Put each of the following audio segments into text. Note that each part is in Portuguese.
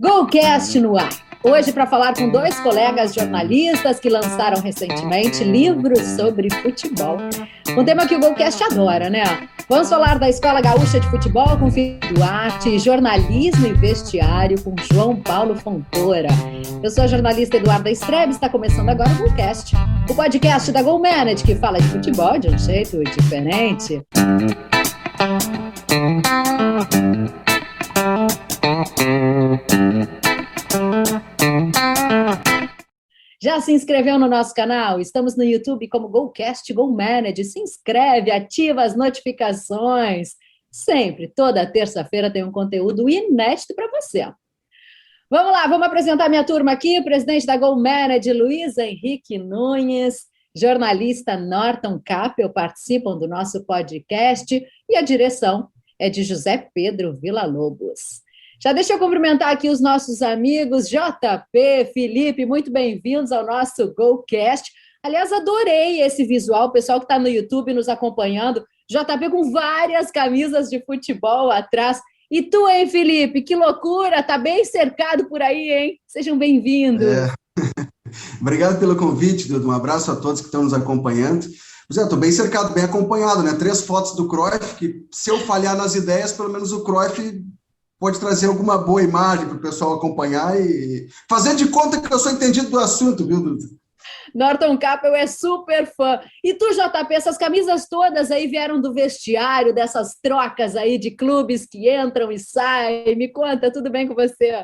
Golcast no ar. Hoje para falar com dois colegas jornalistas que lançaram recentemente livros sobre futebol. Um tema que o Golcast adora, né? Vamos falar da Escola Gaúcha de Futebol com Filipe Duarte, jornalismo e vestiário com João Paulo Fontoura. Eu sou a jornalista Eduarda Strebe, está começando agora o Golcast, o podcast da GoManage que fala de futebol de um jeito diferente. Já se inscreveu no nosso canal? Estamos no YouTube como Golcast GoManage. Se inscreve, ativa as notificações. Sempre, toda terça-feira tem um conteúdo inédito para você. Vamos lá, vamos apresentar minha turma aqui. O presidente da GoManage, Luiz Henrique Nunes, jornalista Norton Capel, participam do nosso podcast e a direção é de José Pedro Villa-Lobos. Já deixa eu cumprimentar aqui os nossos amigos JP, Felipe, muito bem-vindos ao nosso Golcast. Aliás, adorei esse visual, o pessoal que está no YouTube nos acompanhando. JP com várias camisas de futebol atrás. E tu, hein, Felipe? Que loucura, tá bem cercado por aí, hein? Sejam bem-vindos. Obrigado pelo convite, Dudu. Um abraço a todos que estão nos acompanhando. Estou bem cercado, bem acompanhado, né? 3 fotos do Cruyff, que se eu falhar nas ideias, pelo menos o Cruyff pode trazer alguma boa imagem para o pessoal acompanhar e fazer de conta que eu sou entendido do assunto, viu, Dudu? Norton Capel é super fã. E tu, JP, essas camisas todas aí vieram do vestiário, dessas trocas aí de clubes que entram e saem. Me conta, tudo bem com você?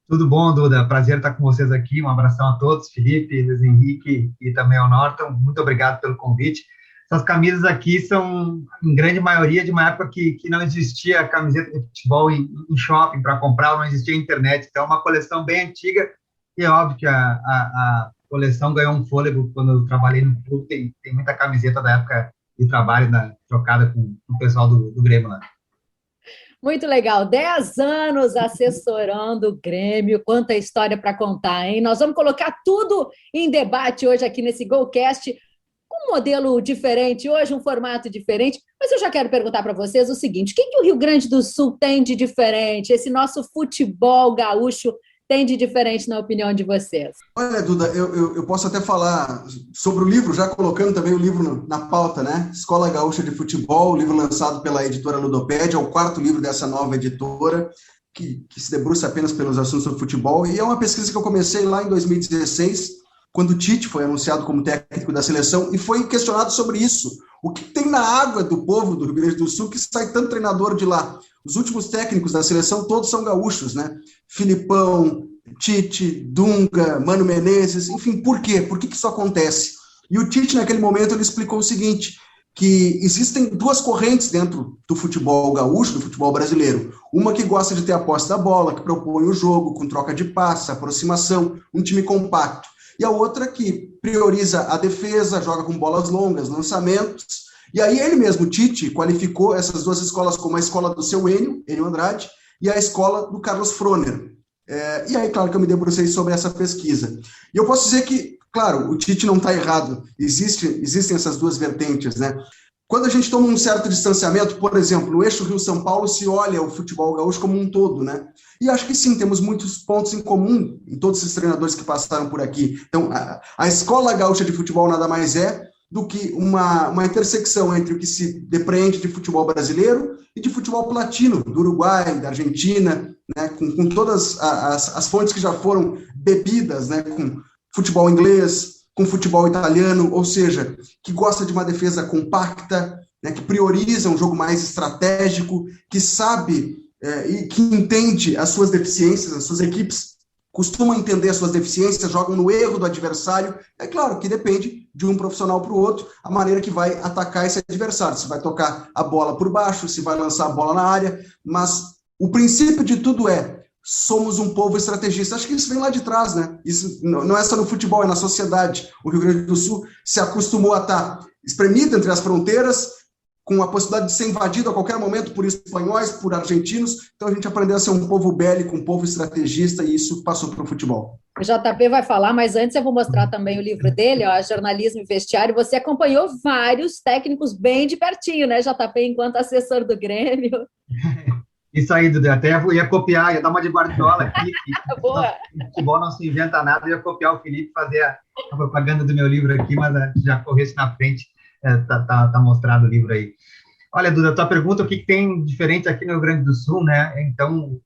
Tudo bom, Duda? Prazer estar com vocês aqui. Um abração a todos, Felipe, Luiz Henrique e também ao Norton. Muito obrigado pelo convite. Essas camisas aqui são, em grande maioria, de uma época que não existia camiseta de futebol em shopping para comprar, não existia internet. Então, é uma coleção bem antiga e é óbvio que a coleção ganhou um fôlego quando eu trabalhei no clube. Tem muita camiseta da época de trabalho trocada com o pessoal do Grêmio lá. Muito legal, 10 anos assessorando o Grêmio, quanta história para contar, hein? Nós vamos colocar tudo em debate hoje aqui nesse Golcast, um modelo diferente, hoje um formato diferente, mas eu já quero perguntar para vocês o seguinte, o que o Rio Grande do Sul tem de diferente, esse nosso futebol gaúcho tem de diferente na opinião de vocês? Olha, Duda, eu posso até falar sobre o livro, já colocando também o livro na pauta, né? Escola Gaúcha de Futebol, livro lançado pela editora Ludopédia, é o 4º livro dessa nova editora, que se debruça apenas pelos assuntos do futebol, e é uma pesquisa que eu comecei lá em 2016, quando o Tite foi anunciado como técnico da seleção, e foi questionado sobre isso. O que tem na água do povo do Rio Grande do Sul que sai tanto treinador de lá? Os últimos técnicos da seleção todos são gaúchos, né? Filipão, Tite, Dunga, Mano Menezes, enfim, por quê? Por que isso acontece? E o Tite, naquele momento, ele explicou o seguinte, que existem 2 correntes dentro do futebol gaúcho, do futebol brasileiro. Uma que gosta de ter a posse da bola, que propõe o jogo com troca de passe, aproximação, um time compacto. E a outra que prioriza a defesa, joga com bolas longas, lançamentos. E aí ele mesmo, Tite, qualificou essas 2 escolas como a escola do seu Enio Andrade, e a escola do Carlos Froner. E aí, claro que eu me debrucei sobre essa pesquisa. E eu posso dizer que, claro, o Tite não está errado, existem essas 2 vertentes, né? Quando a gente toma um certo distanciamento, por exemplo, no eixo Rio-São Paulo se olha o futebol gaúcho como um todo, né? E acho que sim, temos muitos pontos em comum em todos esses treinadores que passaram por aqui. Então, a Escola Gaúcha de Futebol nada mais é do que uma intersecção entre o que se depreende de futebol brasileiro e de futebol latino, do Uruguai, da Argentina, né? Com todas as fontes que já foram bebidas, né? Com futebol inglês, com futebol italiano, ou seja, que gosta de uma defesa compacta, né, que prioriza um jogo mais estratégico, que sabe e que entende as suas deficiências, as suas equipes costumam entender as suas deficiências, jogam no erro do adversário. É claro que depende de um profissional para o outro, a maneira que vai atacar esse adversário, se vai tocar a bola por baixo, se vai lançar a bola na área, mas o princípio de tudo somos um povo estrategista. Acho que isso vem lá de trás, né? Isso não é só no futebol, é na sociedade. O Rio Grande do Sul se acostumou a estar espremido entre as fronteiras, com a possibilidade de ser invadido a qualquer momento por espanhóis, por argentinos. Então a gente aprendeu a ser um povo bélico, um povo estrategista, e isso passou para o futebol. O JP vai falar, mas antes eu vou mostrar também o livro dele, ó, Jornalismo e Vestiário. Você acompanhou vários técnicos bem de pertinho, né, JP, enquanto assessor do Grêmio? Isso aí, Dudu, até ia copiar, ia dar uma de Guardiola aqui, Boa. futebol não se inventa nada, ia copiar o Felipe, fazer a propaganda do meu livro aqui, mas já corresse na frente, tá mostrado o livro aí. Olha, Duda, a tua pergunta, o que tem diferente aqui no Rio Grande do Sul, né? Então,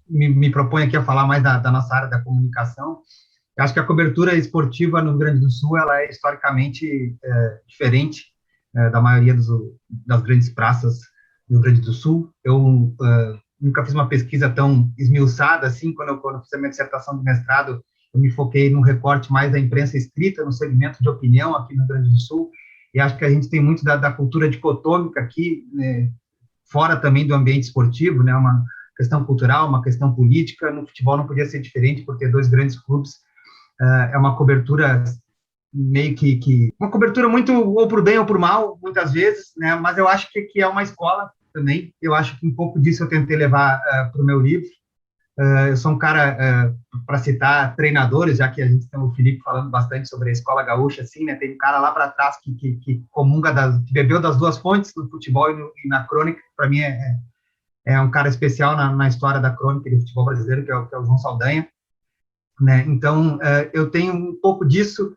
me proponho aqui a falar mais da nossa área da comunicação. Eu acho que a cobertura esportiva no Rio Grande do Sul, ela é historicamente diferente da maioria das grandes praças do Rio Grande do Sul. Eu nunca fiz uma pesquisa tão esmiuçada assim. Quando eu fiz a minha dissertação de mestrado, eu me foquei num recorte mais da imprensa escrita, no segmento de opinião aqui no Rio Grande do Sul, e acho que a gente tem muito da cultura dicotômica aqui, né, fora também do ambiente esportivo, né, uma questão cultural, uma questão política. No futebol não podia ser diferente, por ter dois grandes clubes. É uma cobertura meio que uma cobertura muito ou por bem ou por mal, muitas vezes, né, mas eu acho que é uma escola também. Eu acho que um pouco disso eu tentei levar para o meu livro. Eu sou um cara, para citar treinadores, já que a gente tem o Felipe falando bastante sobre a escola gaúcha, assim, né? Tem um cara lá para trás que comunga, que bebeu das duas fontes, no futebol e na crônica. Para mim é um cara especial na história da crônica do futebol brasileiro, que é o João Saldanha, né? Então, eu tenho um pouco disso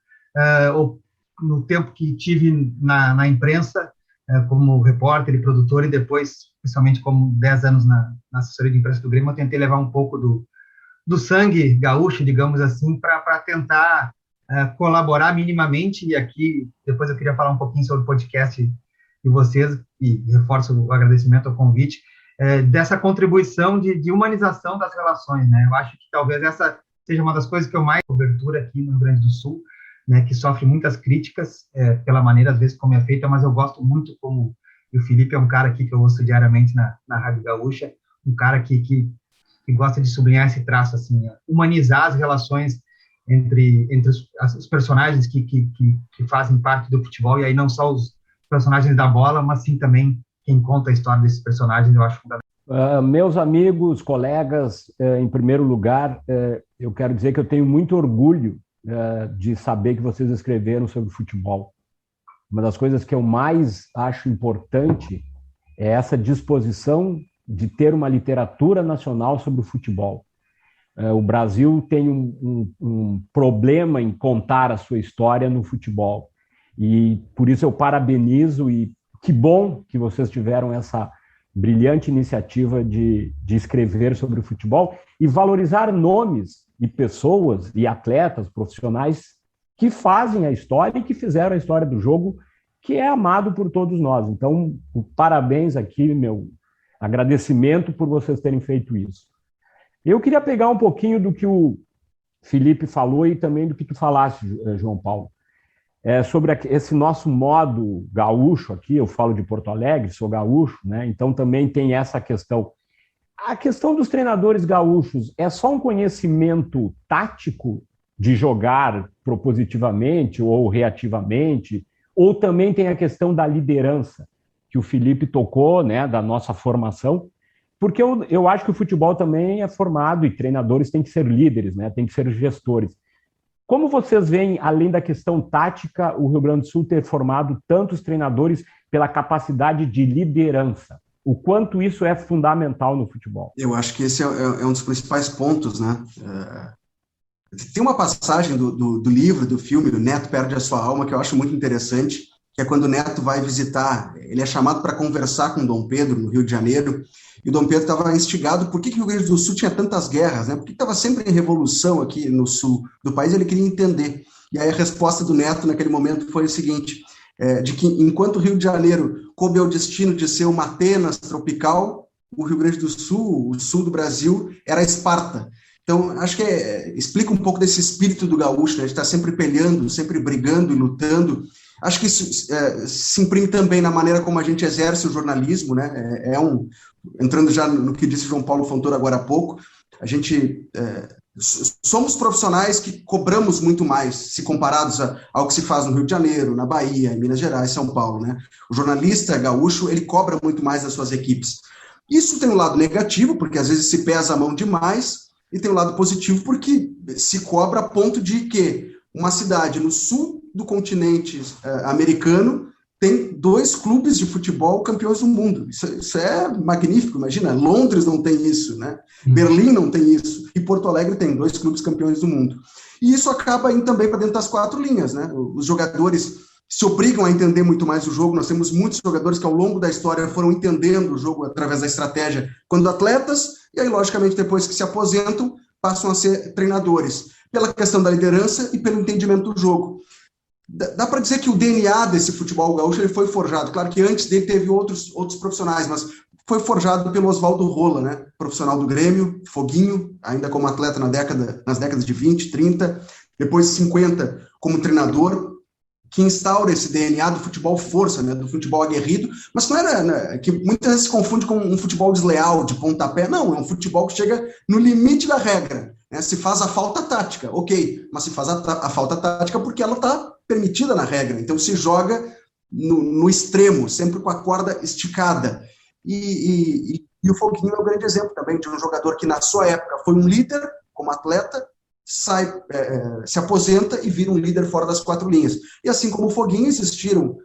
no tempo que tive na imprensa, como repórter e produtor, e depois, principalmente como 10 anos na assessoria de imprensa do Grêmio, eu tentei levar um pouco do sangue gaúcho, digamos assim, para tentar colaborar minimamente. E aqui, depois eu queria falar um pouquinho sobre o podcast de vocês, e reforço o agradecimento ao convite, dessa contribuição de humanização das relações, né? Eu acho que talvez essa seja uma das coisas que eu mais cobertura aqui no Rio Grande do Sul, né, que sofre muitas críticas pela maneira, às vezes, como é feita, mas eu gosto muito como... E o Felipe é um cara aqui que eu ouço diariamente na Rádio Gaúcha, um cara que gosta de sublinhar esse traço, assim, humanizar as relações entre os personagens que fazem parte do futebol, e aí não só os personagens da bola, mas sim também quem conta a história desses personagens, eu acho fundamental. Meus amigos, colegas, em primeiro lugar, eu quero dizer que eu tenho muito orgulho de saber que vocês escreveram sobre futebol. Uma das coisas que eu mais acho importante é essa disposição de ter uma literatura nacional sobre o futebol. O Brasil tem um problema em contar a sua história no futebol, e por isso eu parabenizo, e que bom que vocês tiveram essa brilhante iniciativa de escrever sobre o futebol e valorizar nomes e pessoas e atletas profissionais que fazem a história e que fizeram a história do jogo, que é amado por todos nós. Então, parabéns aqui, meu agradecimento por vocês terem feito isso. Eu queria pegar um pouquinho do que o Felipe falou e também do que tu falaste, João Paulo, sobre esse nosso modo gaúcho aqui. Eu falo de Porto Alegre, sou gaúcho, né? Então também tem essa questão. A questão dos treinadores gaúchos é só um conhecimento tático de jogar propositivamente ou reativamente, ou também tem a questão da liderança, que o Felipe tocou, né, da nossa formação, porque eu acho que o futebol também é formado, e treinadores têm que ser líderes, né, têm que ser gestores. Como vocês veem, além da questão tática, o Rio Grande do Sul ter formado tantos treinadores pela capacidade de liderança? O quanto isso é fundamental no futebol? Eu acho que esse é um dos principais pontos, né? Tem uma passagem do livro, do filme, do Neto Perde a Sua Alma, que eu acho muito interessante, que é quando o Neto vai visitar, ele é chamado para conversar com o Dom Pedro, no Rio de Janeiro, e o Dom Pedro estava instigado por que o Rio Grande do Sul tinha tantas guerras, né? Por que estava sempre em revolução aqui no sul do país, ele queria entender. E aí a resposta do Neto naquele momento foi o seguinte, de que enquanto o Rio de Janeiro coube ao destino de ser uma Atenas tropical, o Rio Grande do Sul, o sul do Brasil, era Esparta. Então, acho que explica um pouco desse espírito do gaúcho, né? A gente está sempre peleando, sempre brigando e lutando. Acho que isso se imprime também na maneira como a gente exerce o jornalismo, né? Entrando já no que disse João Paulo Fontoura agora há pouco, a gente somos profissionais que cobramos muito mais, se comparados ao que se faz no Rio de Janeiro, na Bahia, em Minas Gerais, São Paulo, né? O jornalista gaúcho, ele cobra muito mais das suas equipes. Isso tem um lado negativo, porque às vezes se pesa a mão demais, e tem um lado positivo, porque se cobra a ponto de que uma cidade no sul do continente americano tem 2 clubes de futebol campeões do mundo. Isso é magnífico, imagina. Londres não tem isso, né? Berlim não tem isso. E Porto Alegre tem 2 clubes campeões do mundo. E isso acaba indo também para dentro das 4 linhas, né? Os jogadores se obrigam a entender muito mais o jogo. Nós temos muitos jogadores que, ao longo da história, foram entendendo o jogo através da estratégia quando atletas, e aí, logicamente, depois que se aposentam, passam a ser treinadores, pela questão da liderança e pelo entendimento do jogo. Dá para dizer que o DNA desse futebol gaúcho ele foi forjado. Claro que antes dele teve outros profissionais, mas foi forjado pelo Oswaldo Rola, né? Profissional do Grêmio, Foguinho, ainda como atleta nas décadas de 20, 30, depois de 50 como treinador, que instaura esse DNA do futebol força, né, do futebol aguerrido, mas não era, né, que muitas vezes se confunde com um futebol desleal, de pontapé. Não, é um futebol que chega no limite da regra, né? Se faz a falta tática, ok, mas se faz a falta tática porque ela está permitida na regra, então se joga no extremo, sempre com a corda esticada. E o Foguinho é um grande exemplo também de um jogador que na sua época foi um líder como atleta, se aposenta e vira um líder fora das 4 linhas. E assim como o Foguinho, existiram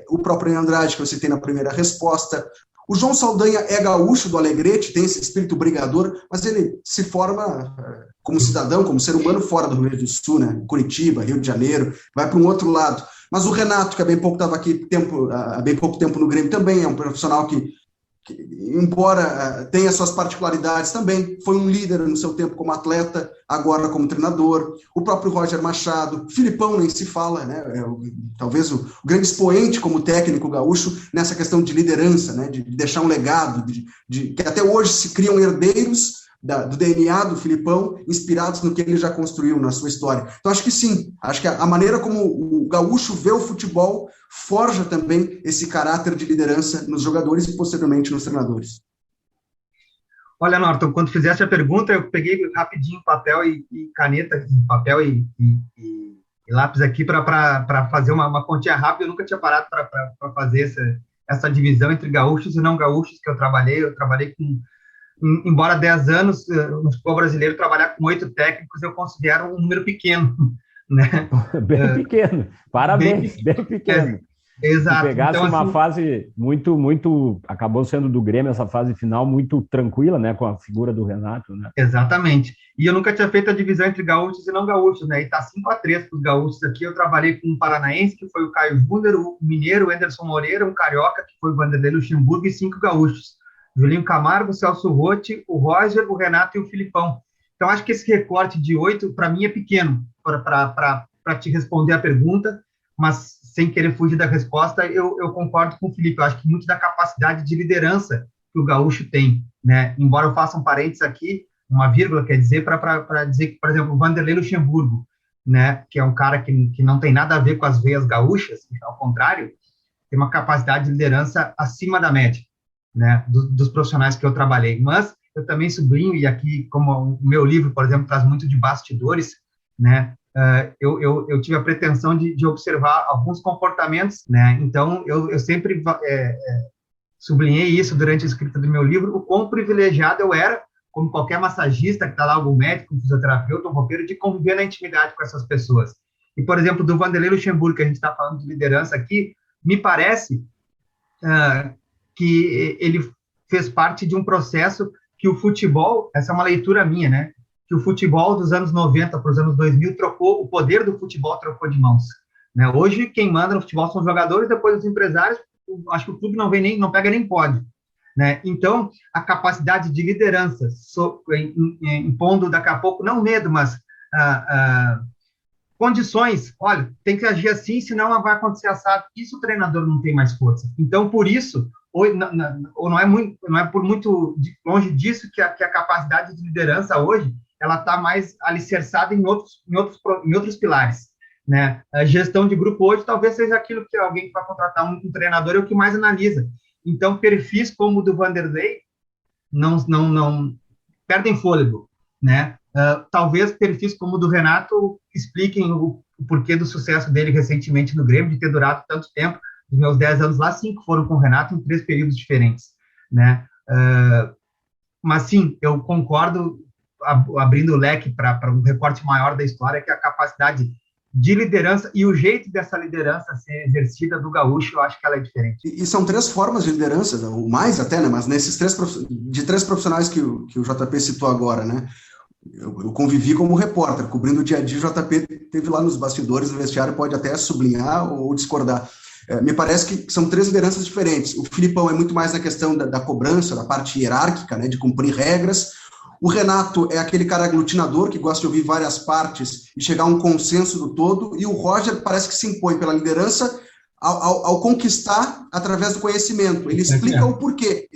o próprio Andrade, que eu citei na primeira resposta. O João Saldanha é gaúcho do Alegrete, tem esse espírito brigador, mas ele se forma como cidadão, como ser humano fora do Rio Grande do Sul, né? Curitiba, Rio de Janeiro, vai para um outro lado. Mas o Renato, que há bem pouco estava aqui há bem pouco tempo no Grêmio, também é um profissional que embora tenha suas particularidades, também foi um líder no seu tempo como atleta, agora como treinador. O próprio Roger Machado, Filipão nem se fala, né? Talvez o grande expoente como técnico gaúcho nessa questão de liderança, né? De deixar um legado, que até hoje se criam herdeiros do DNA do Filipão, inspirados no que ele já construiu na sua história. Então, acho que sim, acho que a maneira como o gaúcho vê o futebol forja também esse caráter de liderança nos jogadores e, posteriormente, nos treinadores. Olha, Norton, quando fizesse a pergunta, eu peguei rapidinho papel e caneta, papel e lápis aqui para fazer uma continha rápida. Eu nunca tinha parado para fazer essa divisão entre gaúchos e não gaúchos que eu trabalhei. Eu trabalhei com... Embora 10 anos no futebol brasileiro, trabalhar com 8 técnicos, eu considero um número pequeno, né? Bem pequeno. Parabéns, bem pequeno. Exato. Se pegasse então, uma assim, fase muito... Acabou sendo do Grêmio essa fase final muito tranquila, né? Com a figura do Renato, né? Exatamente. E eu nunca tinha feito a divisão entre gaúchos e não gaúchos, né? E tá 5-3 para os gaúchos aqui. Eu trabalhei com um paranaense, que foi o Caio Wunder, o mineiro, o Anderson Moreira, um carioca, que foi o Vanderlei Luxemburgo, e 5 gaúchos. Julinho Camargo, Celso Rotti, o Roger, o Renato e o Filipão. Então, acho que esse recorte de 8, para mim, é pequeno para te responder a pergunta, mas sem querer fugir da resposta, eu concordo com o Felipe. Eu acho que muito da capacidade de liderança que o gaúcho tem, né? Embora eu faça um parênteses aqui, uma vírgula, quer dizer, para dizer que, por exemplo, o Vanderlei Luxemburgo, né, que é um cara que não tem nada a ver com as veias gaúchas, ao contrário, tem uma capacidade de liderança acima da média, né, dos profissionais que eu trabalhei. Mas eu também sublinho, e aqui, como o meu livro, por exemplo, traz muito de bastidores, né, eu tive a pretensão de observar alguns comportamentos, né, então eu sempre sublinhei isso durante a escrita do meu livro, o quão privilegiado eu era, como qualquer massagista que está lá, algum médico, um fisioterapeuta, um roupeiro, de conviver na intimidade com essas pessoas. E, por exemplo, do Vanderlei Luxemburgo, que a gente está falando de liderança aqui, me parece que ele fez parte de um processo que o futebol, essa é uma leitura minha, né, que o futebol dos anos 90 para os anos 2000 o poder do futebol trocou de mãos, né? Hoje, quem manda no futebol são os jogadores, depois os empresários, acho que o clube não pega nem pódio, né? Então, a capacidade de liderança, impondo daqui a pouco, não medo, mas condições, olha, tem que agir assim, senão vai acontecer assado. Isso o treinador não tem mais força. Então, por isso, ou não é por muito longe disso que a capacidade de liderança hoje, ela está mais alicerçada em outros pilares, né? A gestão de grupo hoje talvez seja aquilo que alguém que vai contratar um treinador é o que mais analisa. Então, perfis como o do Vanderlei não perdem fôlego, né? Talvez perfis como o do Renato expliquem o porquê do sucesso dele recentemente no Grêmio, de ter durado tanto tempo. Os meus 10 anos lá, 5 foram com o Renato em 3 períodos diferentes, né? Mas, sim, eu concordo, abrindo o leque para um recorte maior da história, que a capacidade de liderança, e o jeito dessa liderança ser exercida do gaúcho, eu acho que ela é diferente. E são 3 formas de liderança, ou mais até, né? Mas nesses 3 profissionais que o JP citou agora, né? Eu convivi como repórter, cobrindo o dia a dia. O JP teve lá nos bastidores do vestiário, pode até sublinhar ou discordar. Me parece que são 3 lideranças diferentes. O Filipão é muito mais na questão da cobrança, da parte hierárquica, né, de cumprir regras. O Renato é aquele cara aglutinador que gosta de ouvir várias partes e chegar a um consenso do todo. E o Roger parece que se impõe pela liderança ao conquistar através do conhecimento. Ele explica o porquê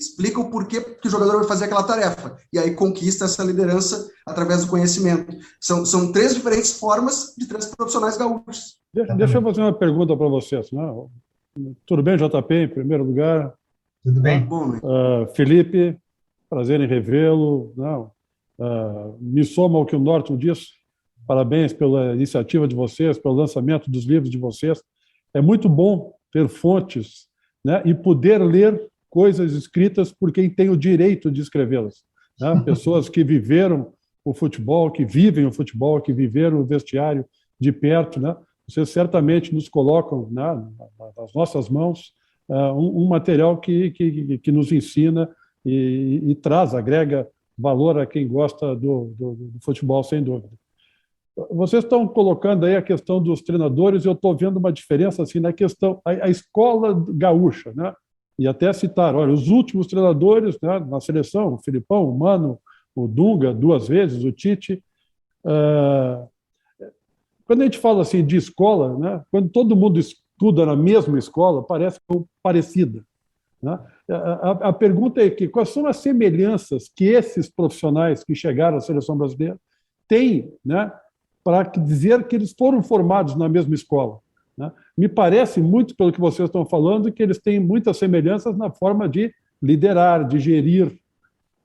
que o jogador vai fazer aquela tarefa, e aí conquista essa liderança através do conhecimento. São 3 diferentes formas de 3 profissionais gaúchos. Deixa eu fazer uma pergunta para vocês. Né? Tudo bem, JP, em primeiro lugar? Tudo bem. Bom, Felipe, prazer em revê-lo. Me soma ao que o Norton disse. Parabéns pela iniciativa de vocês, pelo lançamento dos livros de vocês. É muito bom ter fontes, né, e poder ler coisas escritas por quem tem o direito de escrevê-las. Né? Pessoas que viveram o futebol, que vivem o futebol, que viveram o vestiário de perto. Né? Vocês certamente nos colocam, né, nas nossas mãos um material que nos ensina e traz, agrega valor a quem gosta do futebol, sem dúvida. Vocês estão colocando aí a questão dos treinadores, e eu estou vendo uma diferença assim, na questão, a escola gaúcha, né? E até citar, olha, os últimos treinadores, né, na seleção, o Filipão, o Mano, o Dunga, 2 vezes, o Tite. Quando a gente fala assim de escola, né, quando todo mundo estuda na mesma escola, parece parecida. Né? A pergunta é que, quais são as semelhanças que esses profissionais que chegaram à seleção brasileira têm, né, para dizer que eles foram formados na mesma escola? Né? Me parece muito, pelo que vocês estão falando, que eles têm muitas semelhanças na forma de liderar, de gerir,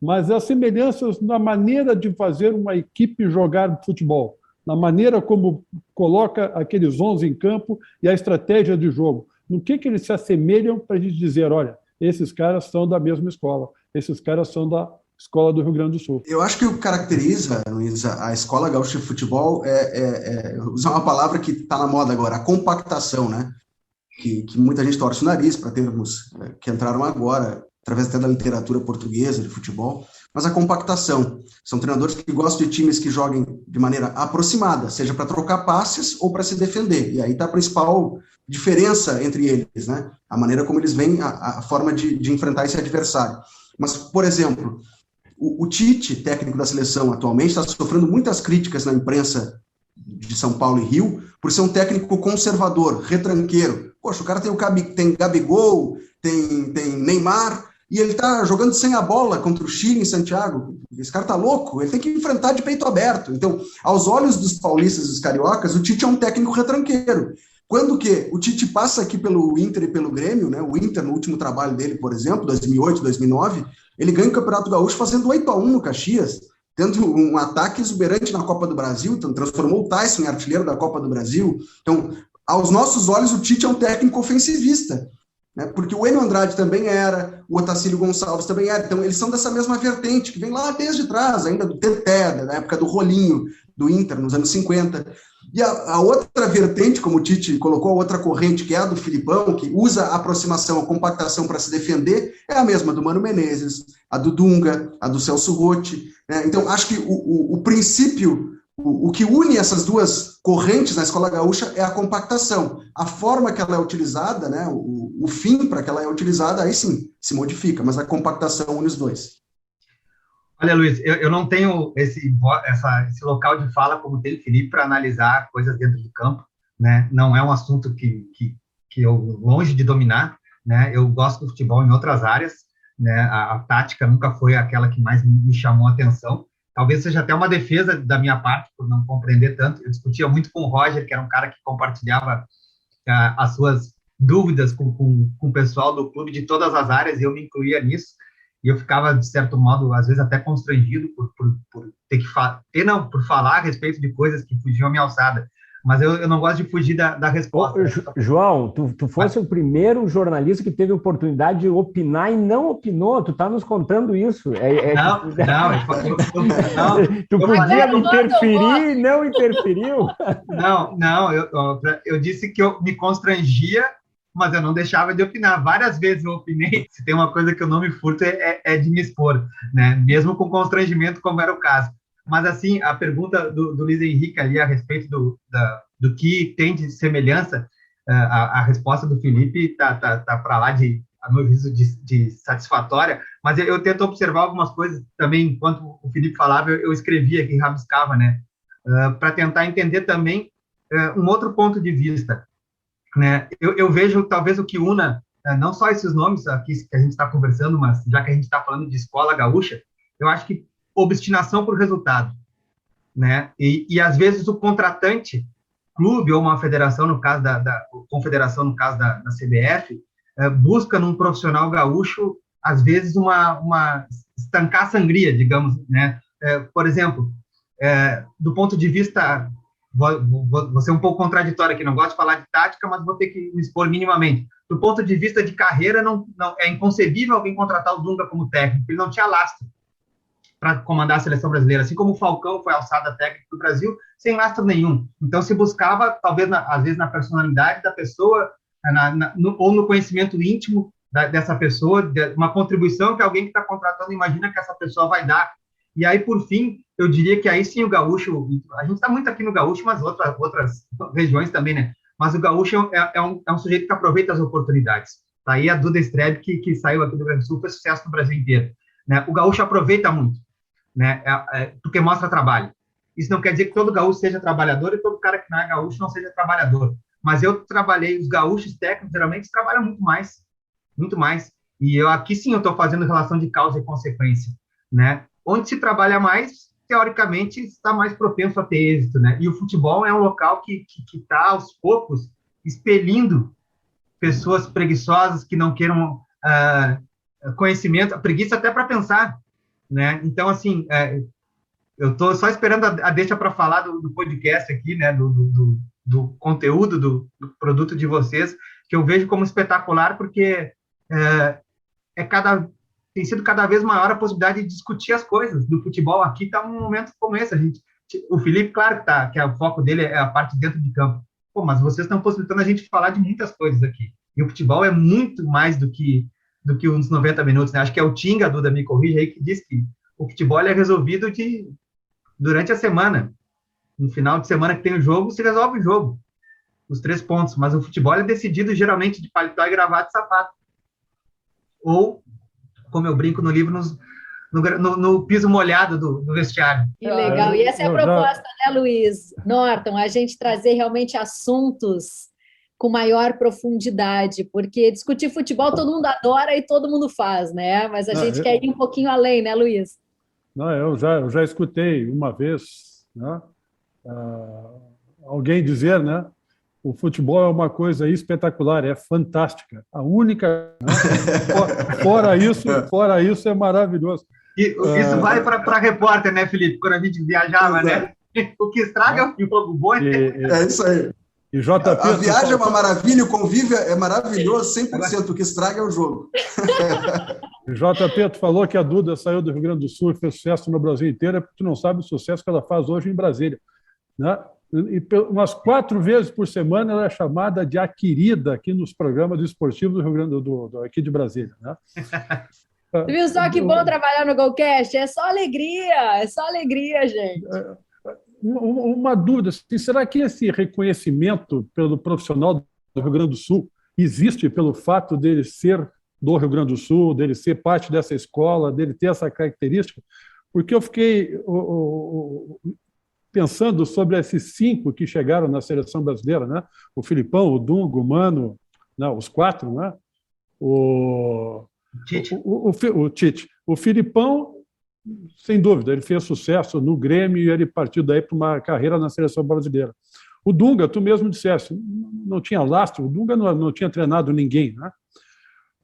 mas as semelhanças na maneira de fazer uma equipe jogar futebol, na maneira como coloca aqueles 11 em campo e a estratégia de jogo. No que eles se assemelham para a gente dizer, olha, esses caras são da mesma escola, esses caras são da escola do Rio Grande do Sul. Eu acho que o que caracteriza, Luísa, a escola gaúcha de futebol usar uma palavra que está na moda agora, a compactação, né? Que muita gente torce o nariz para termos que entraram agora, através até da literatura portuguesa de futebol, mas a compactação. São treinadores que gostam de times que joguem de maneira aproximada, seja para trocar passes ou para se defender. E aí está a principal diferença entre eles, né? A maneira como eles veem a forma de enfrentar esse adversário. Mas, por exemplo, o Tite, técnico da seleção atualmente, está sofrendo muitas críticas na imprensa de São Paulo e Rio por ser um técnico conservador, retranqueiro. Poxa, o cara tem Gabigol, tem Neymar, e ele está jogando sem a bola contra o Chile em Santiago. Esse cara está louco, ele tem que enfrentar de peito aberto. Então, aos olhos dos paulistas e dos cariocas, o Tite é um técnico retranqueiro. Quando que o Tite passa aqui pelo Inter e pelo Grêmio, né? O Inter, no último trabalho dele, por exemplo, 2008, 2009, ele ganha o Campeonato Gaúcho fazendo 8-1 no Caxias, tendo um ataque exuberante na Copa do Brasil, então transformou o Tyson em artilheiro da Copa do Brasil. Então, aos nossos olhos, o Tite é um técnico ofensivista, né? Porque o Enio Andrade também era, o Otacílio Gonçalves também era, então eles são dessa mesma vertente, que vem lá desde trás, ainda do Teté, na época do Rolinho, do Inter, nos anos 50. E a outra vertente, como o Tite colocou, a outra corrente, que é a do Filipão, que usa a aproximação, a compactação para se defender, é a mesma do Mano Menezes, a do Dunga, a do Celso Rotti. Né? Então, acho que o princípio, o que une essas duas correntes na escola gaúcha é a compactação. A forma que ela é utilizada, né, o fim para que ela é utilizada, aí sim, se modifica, mas a compactação une os dois. Olha, Luiz, eu não tenho esse local de fala como tem o Felipe para analisar coisas dentro do campo, né? Não é um assunto que eu, longe de dominar, né? Eu gosto do futebol em outras áreas, né? A tática nunca foi aquela que mais me chamou a atenção. Talvez seja até uma defesa da minha parte por não compreender tanto. Eu discutia muito com o Roger, que era um cara que compartilhava as suas dúvidas com o pessoal do clube de todas as áreas, e eu me incluía nisso. E eu ficava, de certo modo, às vezes até constrangido por ter que por falar a respeito de coisas que fugiam à minha alçada. Mas eu não gosto de fugir da resposta. João, tu fosse o primeiro jornalista que teve oportunidade de opinar e não opinou. Tu está nos contando isso. Não. Tu podia interferir e não interferiu. Não. Eu disse que eu me constrangia, mas eu não deixava de opinar. Várias vezes eu opinei. Se tem uma coisa que eu não me furto é de me expor, né? Mesmo com constrangimento, como era o caso. Mas, assim, a pergunta do Luiz Henrique ali a respeito do que tem de semelhança, a resposta do Felipe tá para lá a meu juízo, de satisfatória, mas eu tento observar algumas coisas também, enquanto o Felipe falava, eu escrevia aqui, rabiscava, né, para tentar entender também um outro ponto de vista, né. Eu vejo, talvez, o que una, não só esses nomes aqui que a gente está conversando, mas já que a gente está falando de escola gaúcha, eu acho que obstinação por resultado, né? E às vezes o contratante, clube ou uma federação, no caso da confederação, no caso da CBF, busca num profissional gaúcho, às vezes, uma estancar a sangria, digamos, né? Por exemplo, do ponto de vista, vou ser um pouco contraditório aqui, não gosto de falar de tática, mas vou ter que me expor minimamente. Do ponto de vista de carreira, não é inconcebível alguém contratar o Dunga como técnico, ele não tinha lastro para comandar a seleção brasileira, assim como o Falcão foi alçada técnica do Brasil, sem lastro nenhum. Então, se buscava, talvez, às vezes, na personalidade da pessoa, ou no conhecimento íntimo dessa pessoa, uma contribuição que alguém que está contratando imagina que essa pessoa vai dar. E aí, por fim, eu diria que aí sim o gaúcho, a gente está muito aqui no gaúcho, mas outras regiões também, né? Mas o gaúcho é um sujeito que aproveita as oportunidades. Tá aí a Duda Strebe, que saiu aqui do Rio Grande do Sul, foi sucesso no Brasil inteiro, né? O gaúcho aproveita muito, né? Porque mostra trabalho. Isso não quer dizer que todo gaúcho seja trabalhador e todo cara que não é gaúcho não seja trabalhador. Mas eu trabalhei, os gaúchos técnicos geralmente trabalham muito mais. E aqui sim eu estou fazendo relação de causa e consequência, né? Onde se trabalha mais, teoricamente, está mais propenso a ter êxito, né? E o futebol é um local que está, aos poucos, expelindo pessoas preguiçosas que não queiram conhecimento, preguiça até para pensar, né? Então, assim, eu estou só esperando a deixa para falar do podcast aqui, né? Do conteúdo, do produto de vocês, que eu vejo como espetacular, porque tem sido cada vez maior a possibilidade de discutir as coisas do futebol. Aqui está um momento como esse. O Felipe, claro que o foco dele é a parte dentro de campo. Pô, mas vocês estão possibilitando a gente falar de muitas coisas aqui. E o futebol é muito mais do que uns 90 minutos, né? Acho que é o Tinga, Duda, me corrige aí, que diz que o futebol é resolvido durante a semana. No final de semana que tem o jogo, se resolve o jogo. Os 3 pontos. Mas o futebol é decidido geralmente de paletó e gravata e sapato. Ou, como eu brinco no livro, no piso molhado do vestiário. Que legal. E essa é a proposta, né, Luiz? Norton, a gente trazer realmente assuntos com maior profundidade, porque discutir futebol todo mundo adora e todo mundo faz, né? Mas a gente quer ir um pouquinho além, né, Luiz? Não, eu já escutei uma vez, né, alguém dizer, né? O futebol é uma coisa espetacular, é fantástica. A única, né? Fora isso é maravilhoso. Isso vale para repórter, né, Felipe? Quando a gente viajava, né? O que estraga é o jogo bom. É isso aí. E JP, a viagem é uma maravilha, o convívio é maravilhoso, 100%. O que estraga é o jogo. JP, tu falou que a Duda saiu do Rio Grande do Sul e fez sucesso no Brasil inteiro, é porque tu não sabe o sucesso que ela faz hoje em Brasília, né? E umas 4 vezes por semana ela é chamada de a querida aqui nos programas esportivos do Rio Grande aqui de Brasília, né? Viu só que bom trabalhar no GoCast? É só alegria, gente. Uma dúvida, será que esse reconhecimento pelo profissional do Rio Grande do Sul existe pelo fato dele ser do Rio Grande do Sul, dele ser parte dessa escola, dele ter essa característica? Porque eu fiquei pensando sobre esses 5 que chegaram na seleção brasileira, né? O Filipão, o Dunga, o Mano, né? Os 4, né? O Tite. O Filipão, sem dúvida, ele fez sucesso no Grêmio e ele partiu daí para uma carreira na seleção brasileira. O Dunga, tu mesmo disseste, não tinha lastro, o Dunga não tinha treinado ninguém, né?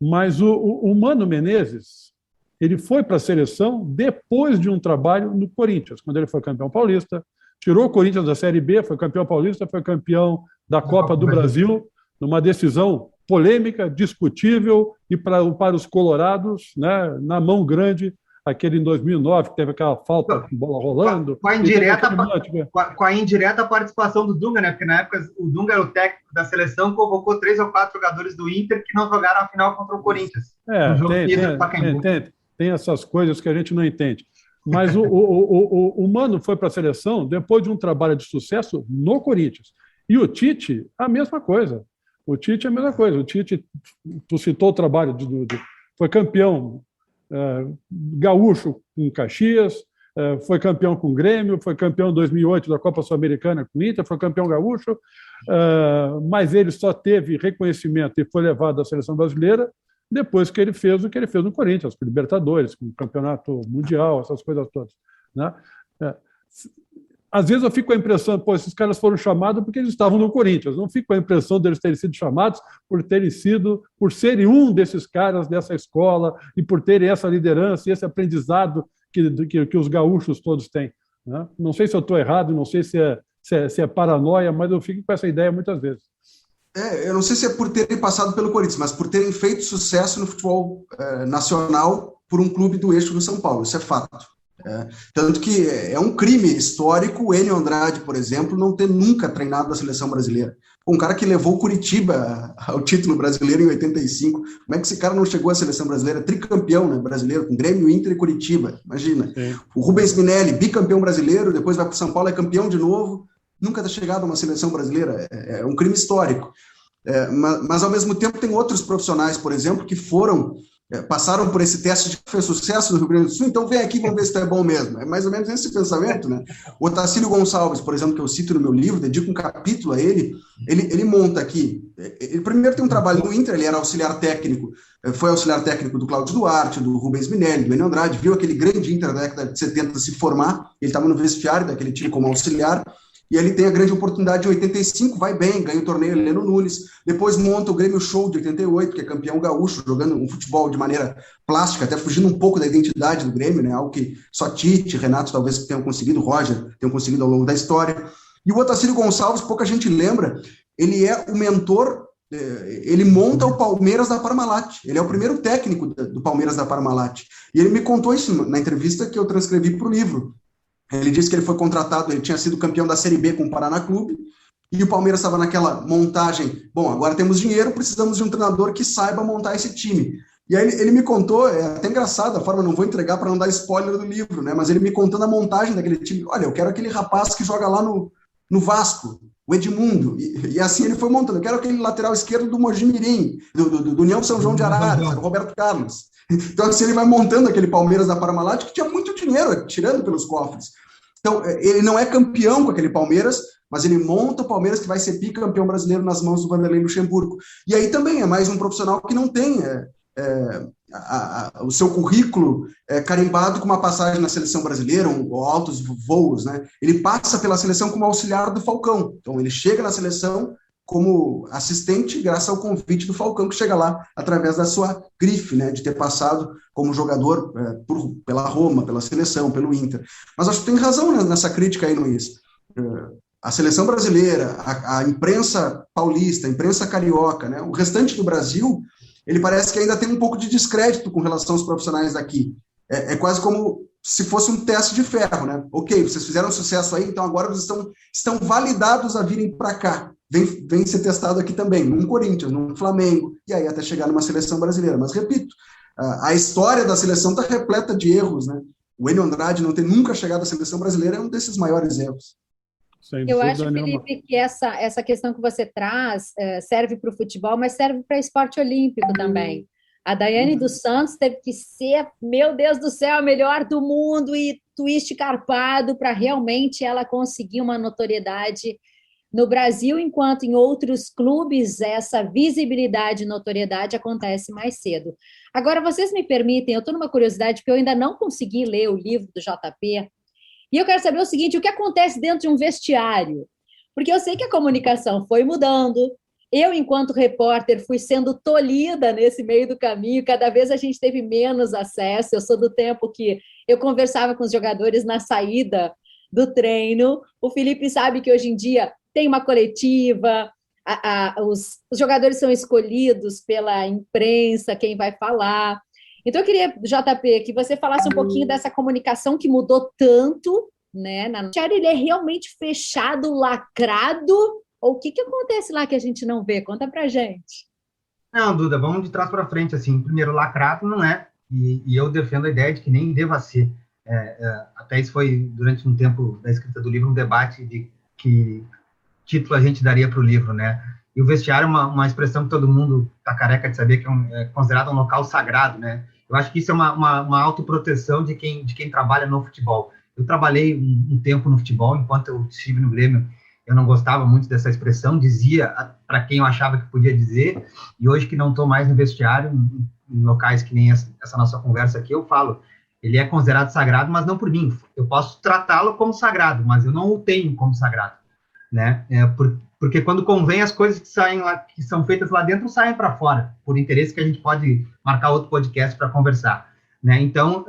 Mas o Mano Menezes, ele foi para a seleção depois de um trabalho no Corinthians, quando ele foi campeão paulista, tirou o Corinthians da Série B, foi campeão paulista, foi campeão da Copa do Brasil, numa decisão polêmica, discutível, e para os colorados, né, na mão grande, aquele em 2009, que teve aquela falta com bola rolando. Com a indireta participação do Dunga, né? Porque na época o Dunga era o técnico da seleção, convocou 3 ou 4 jogadores do Inter que não jogaram a final contra o Corinthians. Tem essas coisas que a gente não entende. Mas o Mano foi para a seleção depois de um trabalho de sucesso no Corinthians. E o Tite, a mesma coisa. O Tite, tu citou o trabalho, foi campeão gaúcho com Caxias, foi campeão com o Grêmio, foi campeão em 2008 da Copa Sul-Americana com o Inter, foi campeão gaúcho, mas ele só teve reconhecimento e foi levado à seleção brasileira depois que ele fez o que ele fez no Corinthians, com Libertadores, com o Campeonato Mundial, essas coisas todas, né? Às vezes eu fico com a impressão, esses caras foram chamados porque eles estavam no Corinthians. Não fico com a impressão deles terem sido chamados por serem um desses caras dessa escola e por terem essa liderança e esse aprendizado que os gaúchos todos têm, né? Não sei se eu estou errado, não sei se é paranoia, mas eu fico com essa ideia muitas vezes. Eu não sei se é por terem passado pelo Corinthians, mas por terem feito sucesso no futebol nacional por um clube do eixo do São Paulo. Isso é fato. Tanto que é um crime histórico o Enio Andrade, por exemplo, não ter nunca treinado a seleção brasileira. Um cara que levou o Curitiba ao título brasileiro em 85. Como é que esse cara não chegou à seleção brasileira? Tricampeão, né, brasileiro, com Grêmio, Inter e Curitiba. Imagina. Sim. O Rubens Minelli, bicampeão brasileiro, depois vai para o São Paulo, é campeão de novo. Nunca ter chegado a uma seleção brasileira. É um crime histórico. Mas, ao mesmo tempo, tem outros profissionais, por exemplo, que passaram por esse teste de fez sucesso no Rio Grande do Sul, então vem aqui, vamos ver se tu é bom mesmo. É mais ou menos esse pensamento, né? O Otacílio Gonçalves, por exemplo, que eu cito no meu livro, dedico um capítulo a ele monta aqui. Ele primeiro tem um trabalho no Inter, ele era auxiliar técnico, foi auxiliar técnico do Cláudio Duarte, do Rubens Minelli, do Enio Andrade, viu aquele grande Inter da década de 70 se formar, ele estava no vestiário daquele time como auxiliar, e ele tem a grande oportunidade de 85, vai bem, ganha o torneio Heleno Nunes, depois monta o Grêmio Show de 88, que é campeão gaúcho, jogando um futebol de maneira plástica, até fugindo um pouco da identidade do Grêmio, né? Algo que só Tite, Renato talvez tenham conseguido, Roger tenham conseguido ao longo da história. E o Otacílio Gonçalves, pouca gente lembra, ele é o mentor, ele monta o Palmeiras da Parmalat, ele é o primeiro técnico do Palmeiras da Parmalat, e ele me contou isso na entrevista que eu transcrevi para o livro. Ele disse que ele foi contratado, ele tinha sido campeão da Série B com o Paraná Clube, e o Palmeiras estava naquela montagem, bom, agora temos dinheiro, precisamos de um treinador que saiba montar esse time. E aí ele me contou, é até engraçado a forma, não vou entregar para não dar spoiler do livro, né, mas ele me contando a montagem daquele time. Olha, eu quero aquele rapaz que joga lá no Vasco, o Edmundo, e assim ele foi montando. Eu quero aquele lateral esquerdo do Mojimirim, do União São João de Araras, o Roberto Carlos. Então, assim, ele vai montando aquele Palmeiras da Parmalat, que tinha muito dinheiro, tirando pelos cofres. Então, ele não é campeão com aquele Palmeiras, mas ele monta o Palmeiras que vai ser bicampeão brasileiro nas mãos do Vanderlei Luxemburgo. E aí também é mais um profissional que não tem o seu currículo carimbado com uma passagem na seleção brasileira, ou altos voos, né? Ele passa pela seleção como auxiliar do Falcão. Então, ele chega na seleção como assistente, graças ao convite do Falcão, que chega lá através da sua grife, né, de ter passado como jogador pela Roma, pela seleção, pelo Inter. Mas acho que tem razão nessa crítica aí, Luiz. A seleção brasileira, a imprensa paulista, a imprensa carioca, né, o restante do Brasil, ele parece que ainda tem um pouco de descrédito com relação aos profissionais daqui. É quase como se fosse um teste de ferro, né? Ok, vocês fizeram sucesso aí, então agora vocês estão validados a virem para cá. Vem ser testado aqui também, num Corinthians, num Flamengo, e aí até chegar numa seleção brasileira. Mas, repito, a história da seleção está repleta de erros, né? O Enio Andrade não ter nunca chegado à seleção brasileira é um desses maiores erros. Eu acho, Felipe, que essa questão que você traz serve para o futebol, mas serve para esporte olímpico também. A Daiane dos Santos teve que ser, meu Deus do céu, a melhor do mundo e twist carpado para realmente ela conseguir uma notoriedade no Brasil, enquanto em outros clubes essa visibilidade e notoriedade acontece mais cedo. Agora, vocês me permitem, eu estou numa curiosidade, porque eu ainda não consegui ler o livro do JP, e eu quero saber o seguinte, o que acontece dentro de um vestiário? Porque eu sei que a comunicação foi mudando, eu, enquanto repórter, fui sendo tolhida nesse meio do caminho, cada vez a gente teve menos acesso, eu sou do tempo que eu conversava com os jogadores na saída do treino. O Felipe sabe que hoje em dia tem uma coletiva, os jogadores são escolhidos pela imprensa, quem vai falar. Então, eu queria, JP, que você falasse um pouquinho dessa comunicação que mudou tanto, né? Ele é realmente fechado, lacrado, ou o que acontece lá que a gente não vê? Conta pra gente. Não, Duda, vamos de trás para frente, assim. Primeiro, lacrado não é, e eu defendo a ideia de que nem deva ser. Até isso foi, durante um tempo da escrita do livro, um debate de que título a gente daria para o livro, né? E o vestiário é uma expressão que todo mundo está careca de saber que é considerado um local sagrado, né? Eu acho que isso é uma autoproteção de quem trabalha no futebol. Eu trabalhei um tempo no futebol, enquanto eu estive no Grêmio, eu não gostava muito dessa expressão, dizia para quem eu achava que podia dizer, e hoje que não estou mais no vestiário, em locais que nem essa nossa conversa aqui, eu falo, ele é considerado sagrado, mas não por mim. Eu posso tratá-lo como sagrado, mas eu não o tenho como sagrado, né? Porque quando convém, as coisas que são feitas lá dentro saem para fora, por interesse que a gente pode marcar outro podcast para conversar, né? Então,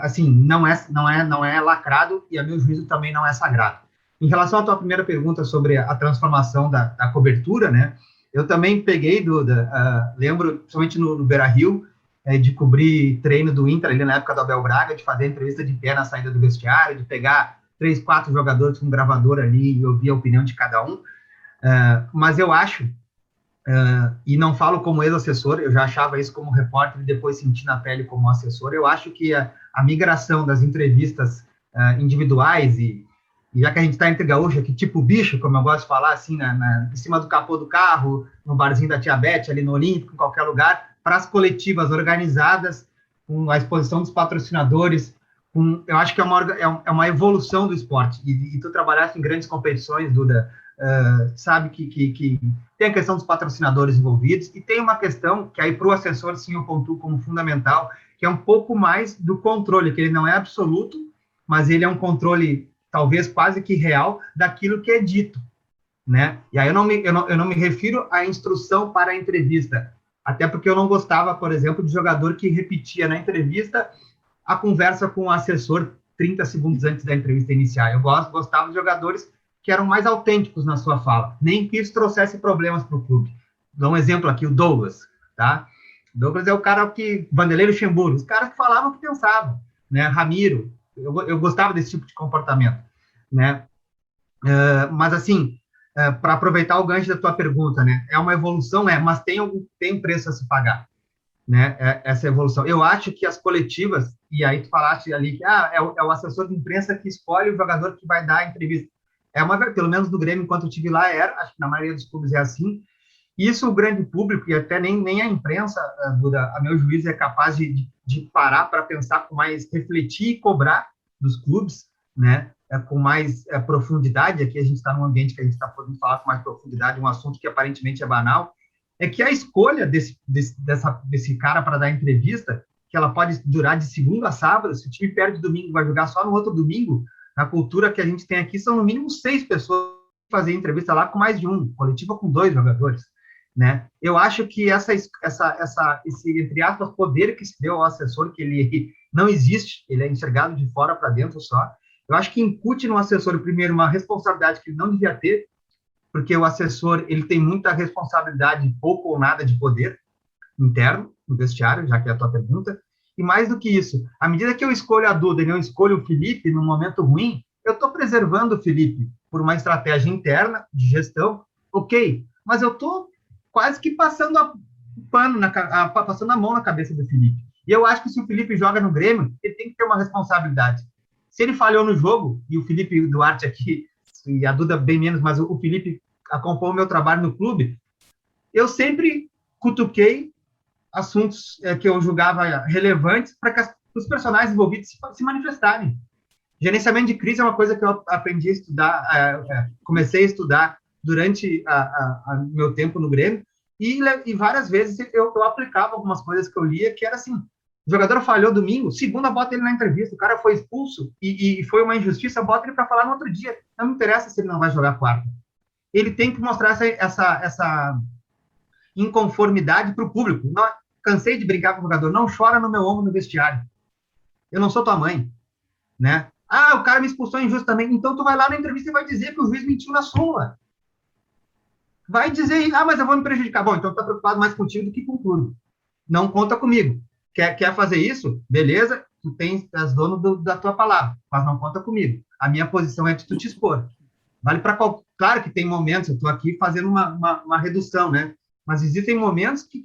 assim, não é lacrado e, a meu juízo, também não é sagrado. Em relação à tua primeira pergunta sobre a transformação da cobertura, né? Eu também peguei, lembro, principalmente no Beira-Rio, de cobrir treino do Inter, ali na época do Abel Braga, de fazer entrevista de pé na saída do vestiário, de pegar 3, 4 jogadores com um gravador ali e ouvir a opinião de cada um. Mas eu acho, e não falo como ex-assessor, eu já achava isso como repórter e depois senti na pele como assessor, eu acho que a migração das entrevistas individuais, e já que a gente está entre gaúcha, que tipo bicho, como eu gosto de falar, assim, em cima do capô do carro, no barzinho da Tia Bete, ali no Olímpico, em qualquer lugar, para as coletivas organizadas, com a exposição dos patrocinadores, eu acho que é uma evolução do esporte. E tu trabalhaste em grandes competições, Duda, sabe que tem a questão dos patrocinadores envolvidos, e tem uma questão que aí para o assessor, sim, eu pontuo como fundamental, que é um pouco mais do controle, que ele não é absoluto, mas ele é um controle talvez quase que real daquilo que é dito, né? E aí eu não me refiro à instrução para a entrevista, até porque eu não gostava, por exemplo, de jogador que repetia na entrevista a conversa com o assessor 30 segundos antes da entrevista iniciar. Eu gostava de jogadores que eram mais autênticos na sua fala, nem que isso trouxesse problemas para o clube. Dou um exemplo aqui, o Douglas, tá? O Douglas é o cara que... Vanderlei Luxemburgo, os caras que falavam o que pensavam, né? Ramiro, eu gostava desse tipo de comportamento, né? Mas, assim, para aproveitar o gancho da tua pergunta, né? É uma evolução, mas tem um preço a se pagar, né? Essa evolução. Eu acho que as coletivas, e aí tu falaste ali que é o assessor de imprensa que escolhe o jogador que vai dar a entrevista. Pelo menos no Grêmio, enquanto eu estive lá, acho que na maioria dos clubes é assim. Isso o grande público, e até nem a imprensa, Duda, a meu juízo, é capaz de parar para pensar com mais, refletir e cobrar dos clubes, né? Com mais profundidade. Aqui a gente está num ambiente que a gente está podendo falar com mais profundidade, um assunto que aparentemente é banal, é que a escolha desse cara para dar entrevista, que ela pode durar de segunda a sábado, se o time perde domingo, vai jogar só no outro domingo, na cultura que a gente tem aqui, são no mínimo 6 pessoas fazer entrevista lá com mais de um, coletiva com 2 jogadores, né? Eu acho que esse, entre aspas, poder que se deu ao assessor, que ele não existe, ele é enxergado de fora para dentro só, eu acho que incute no assessor, primeiro, uma responsabilidade que ele não devia ter, porque o assessor, ele tem muita responsabilidade, pouco ou nada de poder interno no vestiário, já que é a tua pergunta. E mais do que isso, à medida que eu escolho a Duda e eu escolho o Felipe num momento ruim, eu estou preservando o Felipe por uma estratégia interna de gestão, ok, mas eu estou quase que passando passando a mão na cabeça do Felipe. E eu acho que se o Felipe joga no Grêmio, ele tem que ter uma responsabilidade. Se ele falhou no jogo, e o Felipe Duarte aqui, e a Duda bem menos, mas o Felipe acompanhou o meu trabalho no clube, eu sempre cutuquei assuntos que eu julgava relevantes para que os personagens envolvidos se manifestarem. Gerenciamento de crise é uma coisa que eu aprendi a estudar, comecei a estudar durante meu tempo no Grêmio, e várias vezes eu aplicava algumas coisas que eu lia, que era assim, o jogador falhou domingo, segunda bota ele na entrevista, o cara foi expulso e foi uma injustiça, bota ele para falar no outro dia. Não me interessa se ele não vai jogar quarta. Ele tem que mostrar essa inconformidade para o público. Não, cansei de brincar com o jogador, não chora no meu ombro no vestiário. Eu não sou tua mãe, né? o cara me expulsou injustamente. Então tu vai lá na entrevista e vai dizer que o juiz mentiu na súmula. Vai dizer, mas eu vou me prejudicar. Bom, então tu tá preocupado mais contigo do que com tudo. Não conta comigo. Quer fazer isso? Beleza, tu és dono da tua palavra, mas não conta comigo. A minha posição é de tu te expor. Vale para qual... Claro que tem momentos, eu estou aqui fazendo uma redução, né? Mas existem momentos que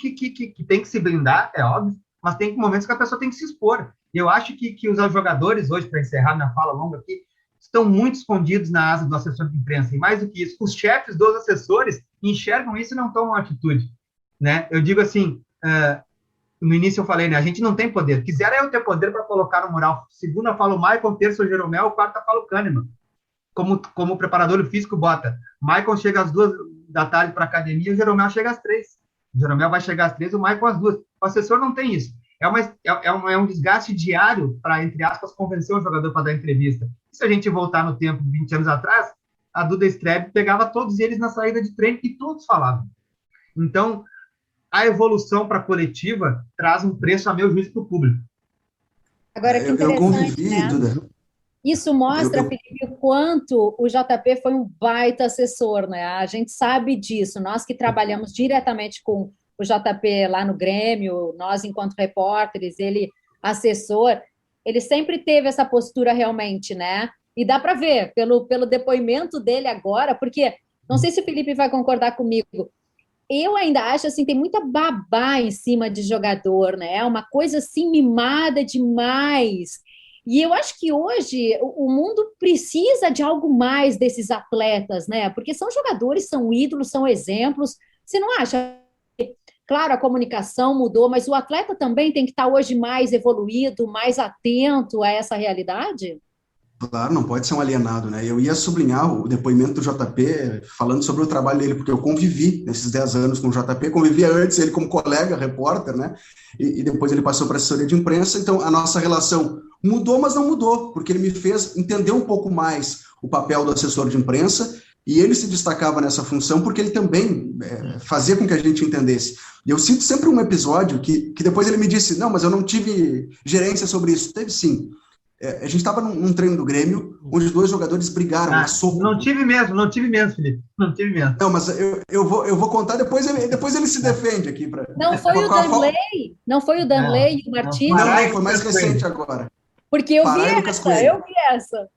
tem que se blindar, é óbvio, mas tem momentos que a pessoa tem que se expor. E eu acho que os jogadores, hoje, para encerrar minha fala longa aqui, estão muito escondidos na asa do assessor de imprensa. E mais do que isso, os chefes dos assessores enxergam isso e não tomam atitude. Né? Eu digo assim, no início eu falei, né? A gente não tem poder. Quisera eu ter poder para colocar no mural. Segunda fala o Maicon, terça o Jeromel, quarta fala o Kahneman. Como o preparador físico bota. Maicon chega às 2 da tarde para a academia, o Jeromel chega às 3. O Jeromel vai chegar às 3, o Maicon às 2. O assessor não tem isso. É um desgaste diário para, entre aspas, convencer o jogador para dar entrevista. E se a gente voltar no tempo, 20 anos atrás, a Duda Strebe pegava todos eles na saída de treino e todos falavam. Então, a evolução para a coletiva traz um preço, a meu juízo, para o público. Agora, que interessante, eu convivi, né? Duda. Isso mostra, Felipe, o quanto o JP foi um baita assessor, né? A gente sabe disso. Nós que trabalhamos diretamente com o JP lá no Grêmio, nós enquanto repórteres, ele assessor, ele sempre teve essa postura realmente, né? E dá para ver pelo depoimento dele agora, porque não sei se o Felipe vai concordar comigo. Eu ainda acho assim, tem muita babá em cima de jogador, né? É uma coisa assim mimada demais. E eu acho que hoje o mundo precisa de algo mais desses atletas, né? Porque são jogadores, são ídolos, são exemplos. Você não acha? Claro, a comunicação mudou, mas o atleta também tem que estar hoje mais evoluído, mais atento a essa realidade? Claro, não pode ser um alienado, né? Eu ia sublinhar o depoimento do JP falando sobre o trabalho dele, porque eu convivi nesses 10 anos com o JP, convivia antes ele como colega, repórter, né? E depois ele passou para a assessoria de imprensa, então a nossa relação mudou, mas não mudou, porque ele me fez entender um pouco mais o papel do assessor de imprensa, e ele se destacava nessa função porque ele também fazia com que a gente entendesse. E eu cito sempre um episódio que depois ele me disse, não, mas eu não tive gerência sobre isso. Teve sim. A gente estava num treino do Grêmio, onde 2 jogadores brigaram a soco. Não tive mesmo, Felipe. Não tive mesmo. Não, mas eu vou contar, depois ele se defende aqui. Não foi o Danley? Não foi o Danley e o Martins? Não, foi mais recente agora. Porque eu vi essa.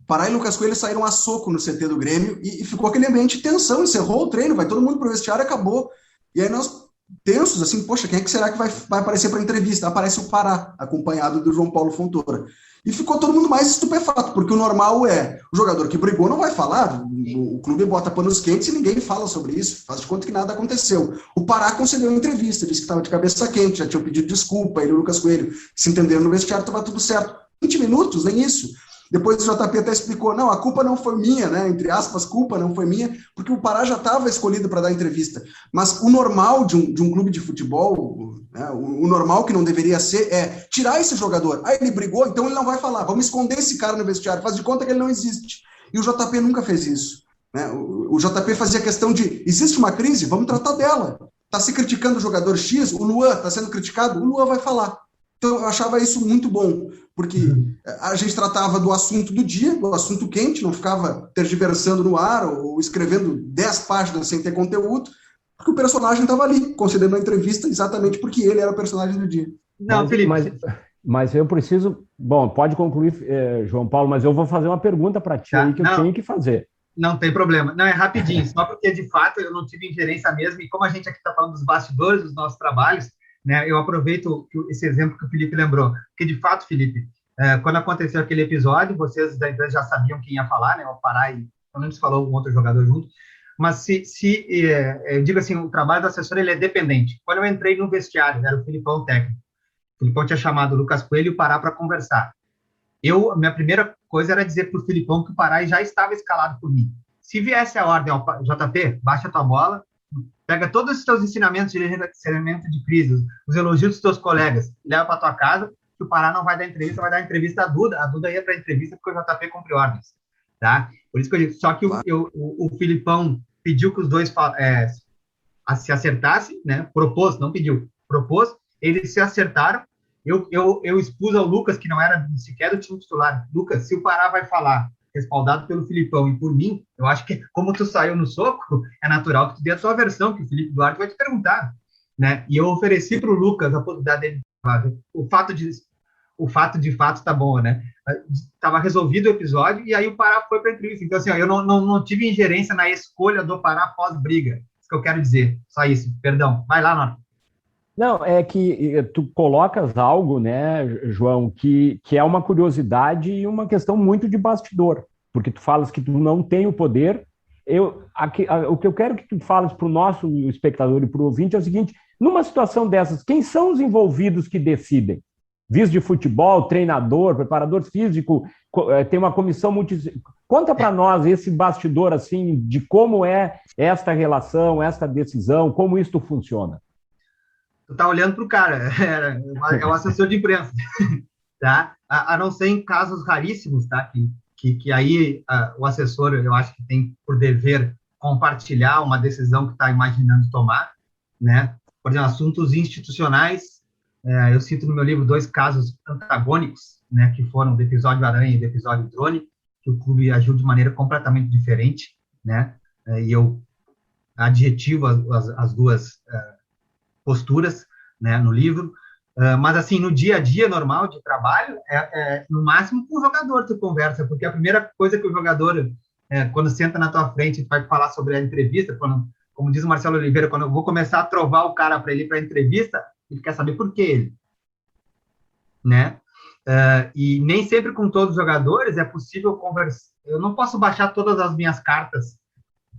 Pará e Lucas Coelho saíram a soco no CT do Grêmio e ficou aquele ambiente de tensão, encerrou o treino, vai todo mundo pro vestiário e acabou. E aí nós, tensos, assim, poxa, quem é que será que vai aparecer para entrevista? Aparece o Pará, acompanhado do João Paulo Fontoura. E ficou todo mundo mais estupefato, porque o normal é, o jogador que brigou não vai falar, o clube bota panos quentes e ninguém fala sobre isso, faz de conta que nada aconteceu. O Pará concedeu uma entrevista, disse que estava de cabeça quente, já tinha pedido desculpa, ele e o Lucas Coelho se entenderam no vestiário, estava tudo certo. 20 minutos, nem isso. Depois o JP até explicou, não, a culpa não foi minha, né? Entre aspas, culpa não foi minha, porque o Pará já estava escolhido para dar entrevista. Mas o normal de um clube de futebol, né, o normal que não deveria ser é tirar esse jogador. Ah, ele brigou, então ele não vai falar. Vamos esconder esse cara no vestiário, faz de conta que ele não existe. E o JP nunca fez isso. Né? O JP fazia questão de, existe uma crise? Vamos tratar dela. Está se criticando o jogador X, o Luan está sendo criticado, o Luan vai falar. Então, eu achava isso muito bom, porque a gente tratava do assunto do dia, do assunto quente, não ficava tergiversando no ar ou escrevendo 10 páginas sem ter conteúdo, porque o personagem estava ali, concedendo a entrevista exatamente porque ele era o personagem do dia. Não, Felipe. Mas eu preciso... Bom, pode concluir, João Paulo, mas eu vou fazer uma pergunta para ti aí que eu tenho que fazer. Não tem problema. Não, é rapidinho, só porque, de fato, eu não tive ingerência mesmo, e como a gente aqui está falando dos bastidores dos nossos trabalhos, né, eu aproveito esse exemplo que o Felipe lembrou, porque de fato, Felipe, quando aconteceu aquele episódio, vocês da empresa já sabiam quem ia falar, né, o Pará e não se falou um outro jogador junto, mas eu digo assim, o trabalho do assessor ele é dependente. Quando eu entrei no vestiário, era o Filipão técnico, o Filipão tinha chamado o Lucas Coelho e o Pará para conversar. Minha primeira coisa era dizer para o Filipão que o Pará já estava escalado por mim. Se viesse a ordem ao JP, baixa a tua bola, pega todos os teus ensinamentos de gerenciamento de crise, os elogios dos teus colegas, leva para tua casa, que o Pará não vai dar entrevista, vai dar entrevista à Duda. A Duda ia para a entrevista porque o JP cumpriu ordens. Tá? Por isso que eu digo, só que o Filipão pediu que os dois se acertassem, né? Propôs, não pediu, propôs, eles se acertaram, eu expus ao Lucas, que não era sequer do time titular. Lucas, se o Pará vai falar, respaldado pelo Filipão e por mim, eu acho que, como tu saiu no soco, é natural que tu dê a tua versão, que o Felipe Duarte vai te perguntar, né? E eu ofereci para o Lucas a possibilidade dele falar. O fato de fato tá bom, né? Estava resolvido o episódio e aí o Pará foi para a entrevista. Então, assim, ó, eu não tive ingerência na escolha do Pará pós-briga. Isso que eu quero dizer. Só isso. Perdão. Vai lá, Norton. Não, é que tu colocas algo, né, João, que é uma curiosidade e uma questão muito de bastidor, porque tu falas que tu não tem o poder. O que eu quero que tu fales para o nosso espectador e para o ouvinte é o seguinte: numa situação dessas, quem são os envolvidos que decidem? Vice de futebol, treinador, preparador físico, tem uma comissão multi... Conta para nós esse bastidor, assim, de como é esta relação, esta decisão, como isso funciona. Tu tá olhando para o cara, é o assessor de imprensa, tá? A não ser em casos raríssimos, tá? Que aí o assessor, eu acho que tem por dever compartilhar uma decisão que está imaginando tomar, né? Por exemplo, assuntos institucionais, eu cito no meu livro 2 casos antagônicos, né? Que foram do episódio Aranha e do episódio Drone, que o clube agiu de maneira completamente diferente, né? E eu adjetivo as duas posturas, né, no livro, mas assim, no dia a dia normal de trabalho, no máximo com o jogador tu conversa, porque a primeira coisa que o jogador, quando senta na tua frente, vai falar sobre a entrevista, como diz o Marcelo Oliveira, quando eu vou começar a trovar o cara para ele ir para a entrevista, ele quer saber por que ele, né? E nem sempre com todos os jogadores é possível conversar. Eu não posso baixar todas as minhas cartas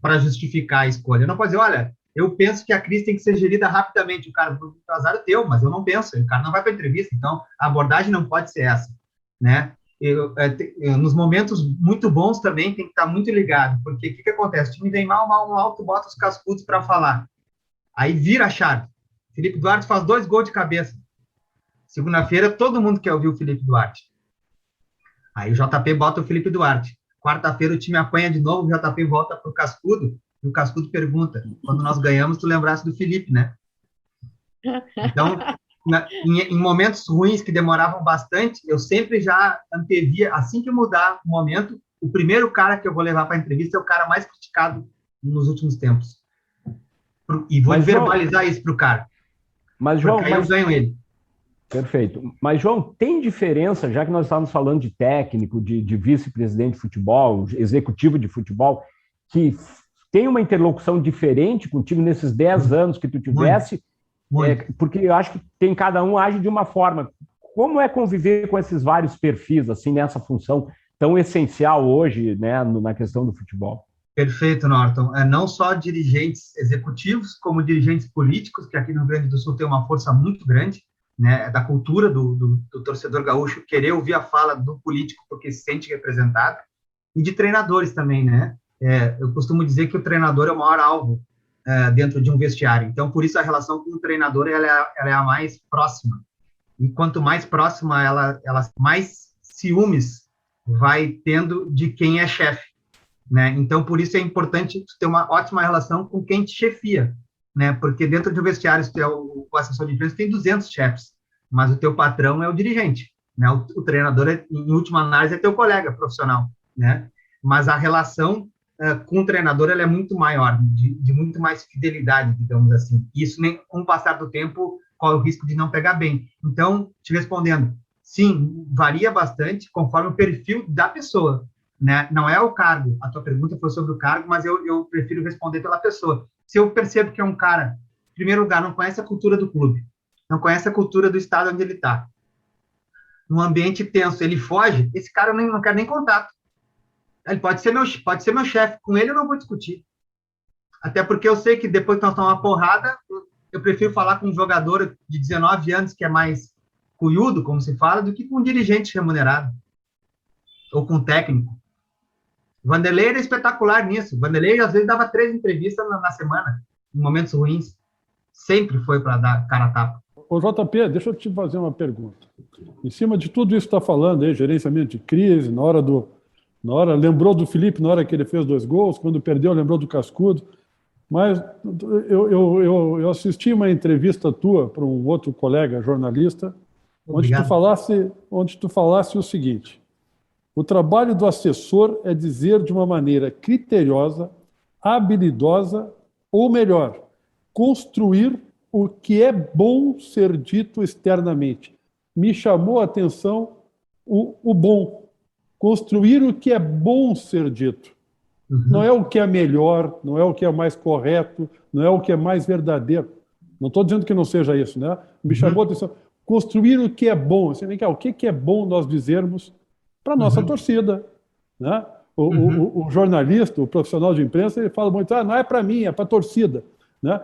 para justificar a escolha. Eu não posso dizer, olha, eu penso que a crise tem que ser gerida rapidamente. O cara, o azar é teu, mas eu não penso. O cara não vai para a entrevista, então a abordagem não pode ser essa, né? Nos momentos muito bons também tem que estar muito ligado, porque o que acontece? O time vem mal, tu bota os cascudos para falar. Aí vira a chave. Felipe Duarte faz 2 gols de cabeça. Segunda-feira, todo mundo quer ouvir o Felipe Duarte. Aí o JP bota o Felipe Duarte. Quarta-feira o time apanha de novo, o JP volta para o cascudo. E o Cascudo pergunta, quando nós ganhamos, tu lembrasse do Felipe, né? Então, em momentos ruins que demoravam bastante, eu sempre já antevia, assim que mudar o momento, o primeiro cara que eu vou levar para a entrevista é o cara mais criticado nos últimos tempos. E vou verbalizar isso para o cara. Mas, João, porque aí eu ganho ele. Perfeito. Mas, João, tem diferença, já que nós estávamos falando de técnico, de vice-presidente de futebol, executivo de futebol, que tem uma interlocução diferente contigo nesses 10 anos que tu tivesse? Muito. Porque eu acho que cada um age de uma forma. Como é conviver com esses vários perfis, assim, nessa função tão essencial hoje, né, na questão do futebol? Perfeito, Norton. Não só dirigentes executivos, como dirigentes políticos, que aqui no Rio Grande do Sul tem uma força muito grande, né, da cultura do torcedor gaúcho querer ouvir a fala do político porque se sente representado, e de treinadores também, né? Eu costumo dizer que o treinador é o maior alvo dentro de um vestiário. Então, por isso, a relação com o treinador ela é a mais próxima. E quanto mais próxima, ela mais ciúmes vai tendo de quem é chefe, né? Então, por isso é importante ter uma ótima relação com quem te chefia, né? Porque dentro de um vestiário, se tu é o assessor de imprensa, tem 200 chefes, mas o teu patrão é o dirigente, né? O treinador, em última análise, é teu colega profissional, né? Mas a relação com o treinador ela é muito maior, de muito mais fidelidade, digamos assim. Isso, com o passar do tempo, corre o risco de não pegar bem. Então, te respondendo, sim, varia bastante conforme o perfil da pessoa, né? Não é o cargo. A tua pergunta foi sobre o cargo, mas eu prefiro responder pela pessoa. Se eu percebo que é um cara, em primeiro lugar, não conhece a cultura do clube, não conhece a cultura do estado onde ele está, num ambiente tenso, ele foge, esse cara eu não quero nem contato. Ele pode ser meu chefe, com ele eu não vou discutir. Até porque eu sei que depois que nós tomamos uma porrada, eu prefiro falar com um jogador de 19 anos que é mais cuiudo, como se fala, do que com um dirigente remunerado. Ou com um técnico. Vanderlei era espetacular nisso. Vanderlei, às vezes, dava 3 entrevistas na semana, em momentos ruins. Sempre foi para dar cara a tapa. Ô, JP, deixa eu te fazer uma pergunta. Em cima de tudo isso que está falando aí, gerenciamento de crise, lembrou do Felipe na hora que ele fez 2 gols, quando perdeu lembrou do Cascudo, mas eu assisti uma entrevista tua para um outro colega jornalista onde tu falasse o seguinte: o trabalho do assessor é dizer de uma maneira criteriosa, habilidosa, ou melhor, construir o que é bom ser dito externamente. Me chamou a atenção o bom. Construir o que é bom ser dito. Não é o que é melhor, não é o que é mais correto, não é o que é mais verdadeiro. Não estou dizendo que não seja isso, né? Me chamou a atenção. Construir o que é bom. Assim, vem cá, o que é bom nós dizermos para a nossa torcida, né? O jornalista, o profissional de imprensa, ele fala muito, não é para mim, é para a torcida, né?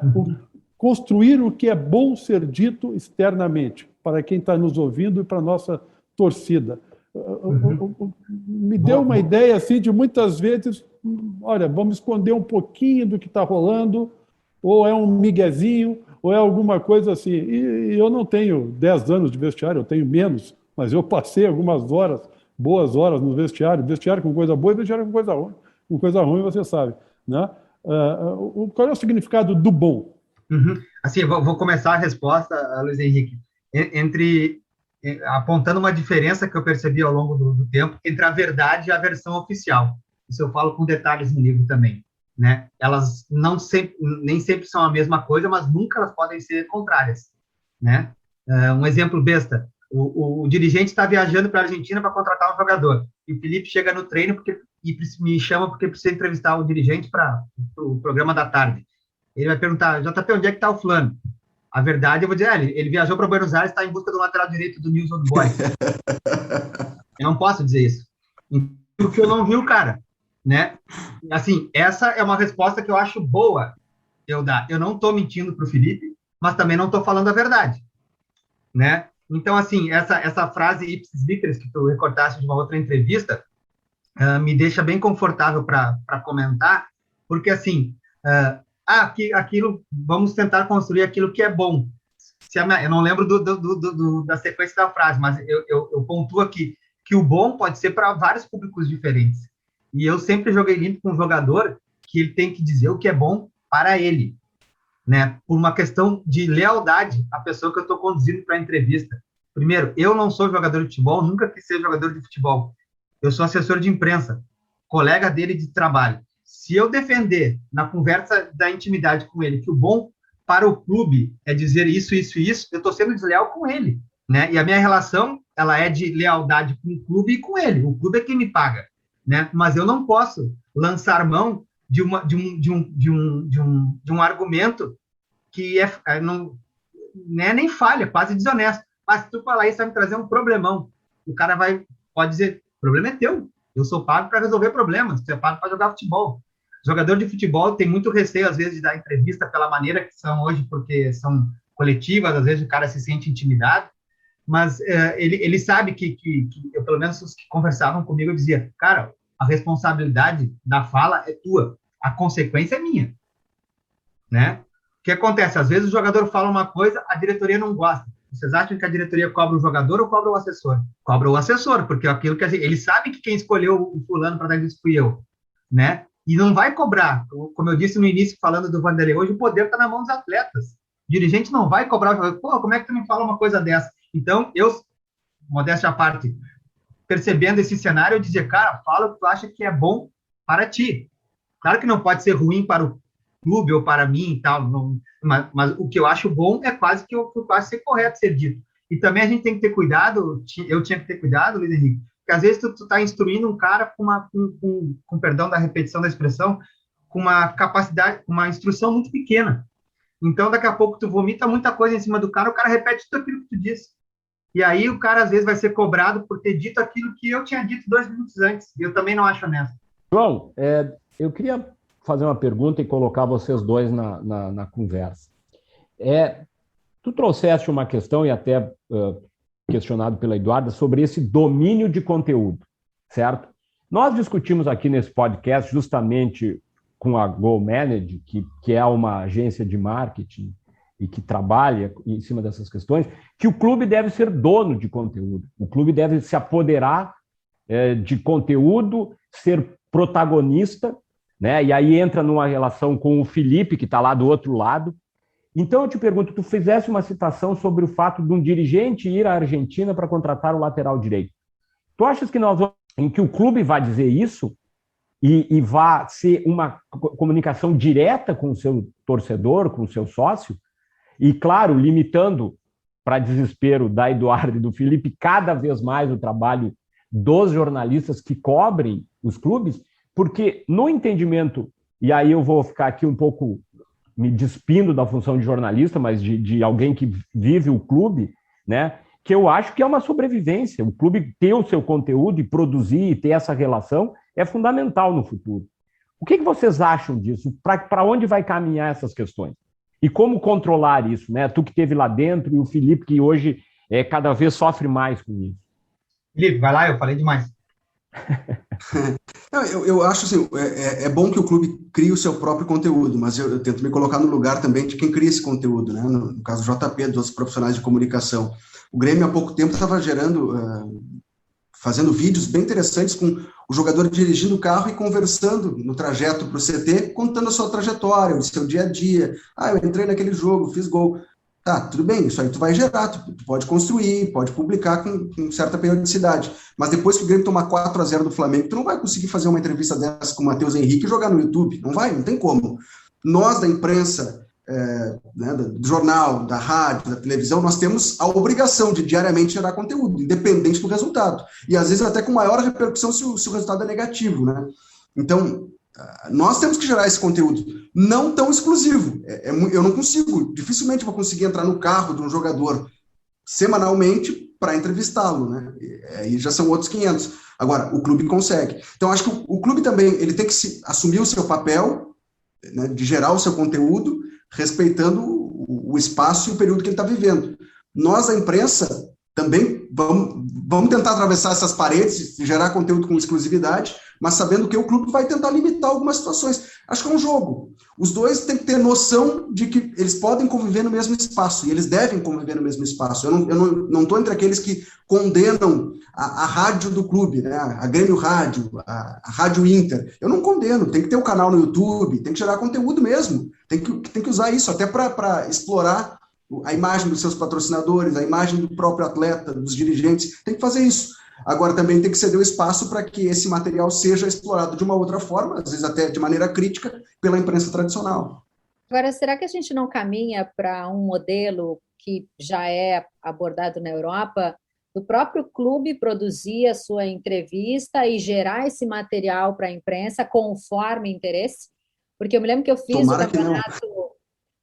Construir o que é bom ser dito externamente, para quem está nos ouvindo e para a nossa torcida. Me deu uma ideia assim de muitas vezes, olha, vamos esconder um pouquinho do que está rolando, ou é um miguezinho, ou é alguma coisa assim. E eu não tenho 10 anos de vestiário, eu tenho menos, mas eu passei algumas horas, boas horas no vestiário com coisa boa e vestiário com coisa ruim. Com coisa ruim, você sabe, né? Qual é o significado do bom? Assim, vou começar a resposta, Luiz Henrique, apontando uma diferença que eu percebi ao longo do tempo entre a verdade e a versão oficial. Isso eu falo com detalhes no livro também, né? Elas nem sempre são a mesma coisa, mas nunca elas podem ser contrárias, né? Um exemplo besta: o dirigente está viajando para a Argentina para contratar um jogador, e o Felipe chega no treino e me chama porque precisa entrevistar o dirigente para o programa da tarde. Ele vai perguntar, JP, onde é que está o fulano? A verdade, eu vou dizer, ele viajou para Buenos Aires, está em busca do lateral direito do News Old Boys. Eu não posso dizer isso. Porque eu não vi o cara, né? Assim, essa é uma resposta que eu acho boa eu dar. Eu não estou mentindo para o Felipe, mas também não estou falando a verdade, né? Então, assim, essa frase ipsis literis que tu recortaste de uma outra entrevista me deixa bem confortável para comentar, porque, assim, aquilo, vamos tentar construir aquilo que é bom. Eu não lembro da sequência da frase, mas eu pontuo aqui que o bom pode ser para vários públicos diferentes. E eu sempre joguei limpo com um jogador que ele tem que dizer o que é bom para ele, né? Por uma questão de lealdade à pessoa que eu estou conduzindo para a entrevista. Primeiro, eu não sou jogador de futebol, nunca quis ser jogador de futebol. Eu sou assessor de imprensa, colega dele de trabalho. Se eu defender na conversa da intimidade com ele que o bom para o clube é dizer isso, eu estou sendo desleal com ele, né? E a minha relação, ela é de lealdade com o clube e com ele. O clube é quem me paga, né? Mas eu não posso lançar mão de um argumento que não é nem falha, quase desonesto. Mas se tu falar isso, vai me trazer um problemão. O cara pode dizer, o problema é teu. Eu sou pago para resolver problemas, você é pago para jogar futebol. Jogador de futebol tem muito receio, às vezes, de dar entrevista pela maneira que são hoje, porque são coletivas, às vezes o cara se sente intimidado, mas ele sabe que eu, pelo menos os que conversavam comigo, eu dizia, cara, a responsabilidade da fala é tua, a consequência é minha, né? O que acontece? Às vezes o jogador fala uma coisa, a diretoria não gosta. Vocês acham que a diretoria cobra o jogador ou cobra o assessor? Cobra o assessor, porque aquilo que ele sabe que quem escolheu o fulano para dar isso fui eu, né? E não vai cobrar. Como eu disse no início, falando do Vanderlei, hoje o poder está na mão dos atletas. O dirigente não vai cobrar o jogador. Pô, como é que tu me fala uma coisa dessa? Então, eu, modéstia à parte, percebendo esse cenário, eu dizia, cara, fala o que tu acha que é bom para ti. Claro que não pode ser ruim para o clube ou para mim e tal, mas o que eu acho bom é quase que eu acho ser correto ser dito. E também a gente tem que ter cuidado, eu tinha que ter cuidado, Luiz Henrique, porque às vezes tu tá instruindo um cara com perdão da repetição da expressão, com uma capacidade, com uma instrução muito pequena. Então, daqui a pouco tu vomita muita coisa em cima do cara, o cara repete tudo aquilo que tu disse. E aí o cara, às vezes, vai ser cobrado por ter dito aquilo que eu tinha dito 2 minutos antes. E eu também não acho honesto. João, eu queria fazer uma pergunta e colocar vocês dois na conversa. Tu trouxeste uma questão, e até questionado pela Eduarda, sobre esse domínio de conteúdo, certo? Nós discutimos aqui nesse podcast justamente com a GoManage, que é uma agência de marketing e que trabalha em cima dessas questões, que o clube deve ser dono de conteúdo. O clube deve se apoderar de conteúdo, ser protagonista, né? E aí entra numa relação com o Felipe, que está lá do outro lado, Então, eu te pergunto, tu fizesse uma citação sobre o fato de um dirigente ir à Argentina para contratar o lateral direito. Tu achas que em que o clube vai dizer isso e vai ser uma comunicação direta com o seu torcedor, com o seu sócio, e, claro, limitando, para desespero da Eduardo e do Felipe, cada vez mais o trabalho dos jornalistas que cobrem os clubes, porque no entendimento, e aí eu vou ficar aqui um pouco me despindo da função de jornalista, mas de alguém que vive o clube, né, que eu acho que é uma sobrevivência. O clube ter o seu conteúdo e produzir e ter essa relação é fundamental no futuro. O que vocês acham disso? Para onde vai caminhar essas questões? E como controlar isso, né? Tu que esteve lá dentro e o Felipe, que hoje cada vez sofre mais com isso. Felipe, vai lá, eu falei demais. Eu acho assim, é bom que o clube crie o seu próprio conteúdo, mas eu tento me colocar no lugar também de quem cria esse conteúdo, né? No caso do JP, dos outros profissionais de comunicação. O Grêmio, há pouco tempo, estava fazendo vídeos bem interessantes com o jogador dirigindo o carro e conversando no trajeto para o CT, contando a sua trajetória, o seu dia a dia. Eu entrei naquele jogo, fiz gol. Tá, tudo bem, isso aí tu vai gerar, tu pode construir, pode publicar com certa periodicidade, mas depois que o Grêmio tomar 4-0 do Flamengo, tu não vai conseguir fazer uma entrevista dessa com o Matheus Henrique e jogar no YouTube, não tem como. Nós da imprensa, né, do jornal, da rádio, da televisão, nós temos a obrigação de diariamente gerar conteúdo, independente do resultado, e às vezes até com maior repercussão se o resultado é negativo, né? Então, nós temos que gerar esse conteúdo, não tão exclusivo. Eu não consigo, dificilmente vou conseguir entrar no carro de um jogador semanalmente para entrevistá-lo, né? Aí já são outros 500. Agora, o clube consegue. Então, acho que o clube também ele tem que assumir o seu papel, né, de gerar o seu conteúdo, respeitando o espaço e o período que ele está vivendo. Nós, a imprensa, também vamos tentar atravessar essas paredes e gerar conteúdo com exclusividade, mas sabendo que o clube vai tentar limitar algumas situações. Acho que é um jogo. Os dois têm que ter noção de que eles podem conviver no mesmo espaço, e eles devem conviver no mesmo espaço. Eu não estou entre aqueles que condenam a rádio do clube, né? A Grêmio Rádio, a Rádio Inter. Eu não condeno, tem que ter um canal no YouTube, tem que gerar conteúdo mesmo, tem que usar isso até para explorar a imagem dos seus patrocinadores, a imagem do próprio atleta, dos dirigentes, tem que fazer isso. Agora, também tem que ceder o espaço para que esse material seja explorado de uma outra forma, às vezes até de maneira crítica, pela imprensa tradicional. Agora, será que a gente não caminha para um modelo que já é abordado na Europa, do próprio clube produzir a sua entrevista e gerar esse material para a imprensa conforme interesse? Porque eu me lembro que eu fiz o campeonato...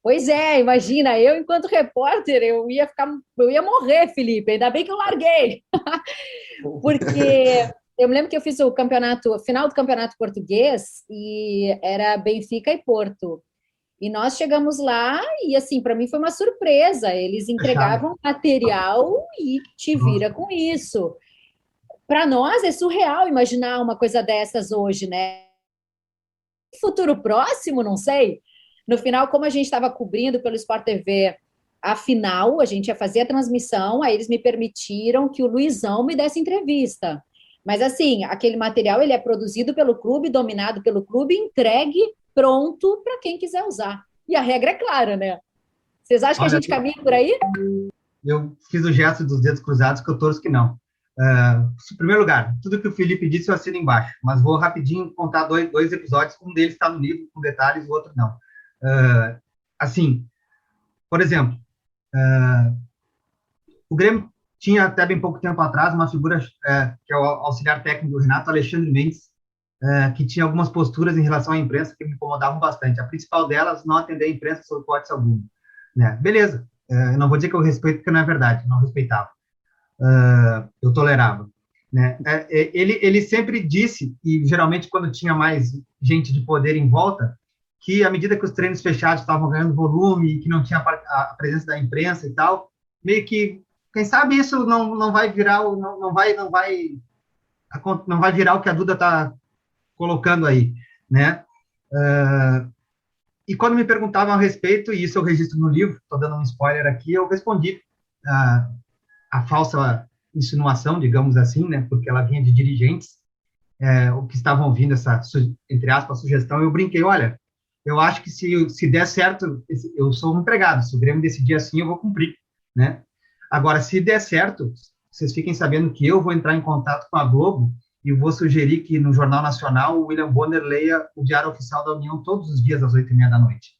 Pois é, imagina, eu enquanto repórter, eu ia morrer, Felipe, ainda bem que eu larguei. Porque eu me lembro que eu fiz o final do campeonato português e era Benfica e Porto. E nós chegamos lá e, assim, para mim foi uma surpresa. Eles entregavam material e te vira com isso. Para nós é surreal imaginar uma coisa dessas hoje, né? Futuro próximo, não sei. No final, como a gente estava cobrindo pelo Sport TV a final, a gente ia fazer a transmissão, aí eles me permitiram que o Luizão me desse entrevista. Mas, assim, aquele material ele é produzido pelo clube, dominado pelo clube, entregue, pronto para quem quiser usar. E a regra é clara, né? Vocês acham que a gente caminha por aí? Eu fiz o gesto dos dedos cruzados, que eu torço que não. Em primeiro lugar, tudo que o Felipe disse eu assino embaixo, mas vou rapidinho contar dois episódios, um deles está no livro com detalhes, o outro não. Assim, por exemplo, o Grêmio tinha até bem pouco tempo atrás uma figura que é o auxiliar técnico do Renato, Alexandre Mendes, que tinha algumas posturas em relação à imprensa que me incomodavam bastante. A principal delas, não atender a imprensa sob hipótese alguma, né? Beleza, eu não vou dizer que eu respeito, porque não é verdade, eu não respeitava, eu tolerava, né? Ele sempre disse, e geralmente quando tinha mais gente de poder em volta, que à medida que os treinos fechados estavam ganhando volume e que não tinha a presença da imprensa e tal, meio que, quem sabe isso não vai virar não vai virar o que a Duda está colocando aí, né? E quando me perguntavam a respeito, e isso eu registro no livro, estou dando um spoiler aqui, eu respondi a falsa insinuação, digamos assim, né? Porque ela vinha de dirigentes, o que estavam ouvindo essa, entre aspas, sugestão, eu brinquei, olha, eu acho que se der certo, eu sou um empregado, se o Grêmio decidir assim, eu vou cumprir, né? Agora, se der certo, vocês fiquem sabendo que eu vou entrar em contato com a Globo e vou sugerir que no Jornal Nacional o William Bonner leia o Diário Oficial da União todos os dias às 8h30 da noite,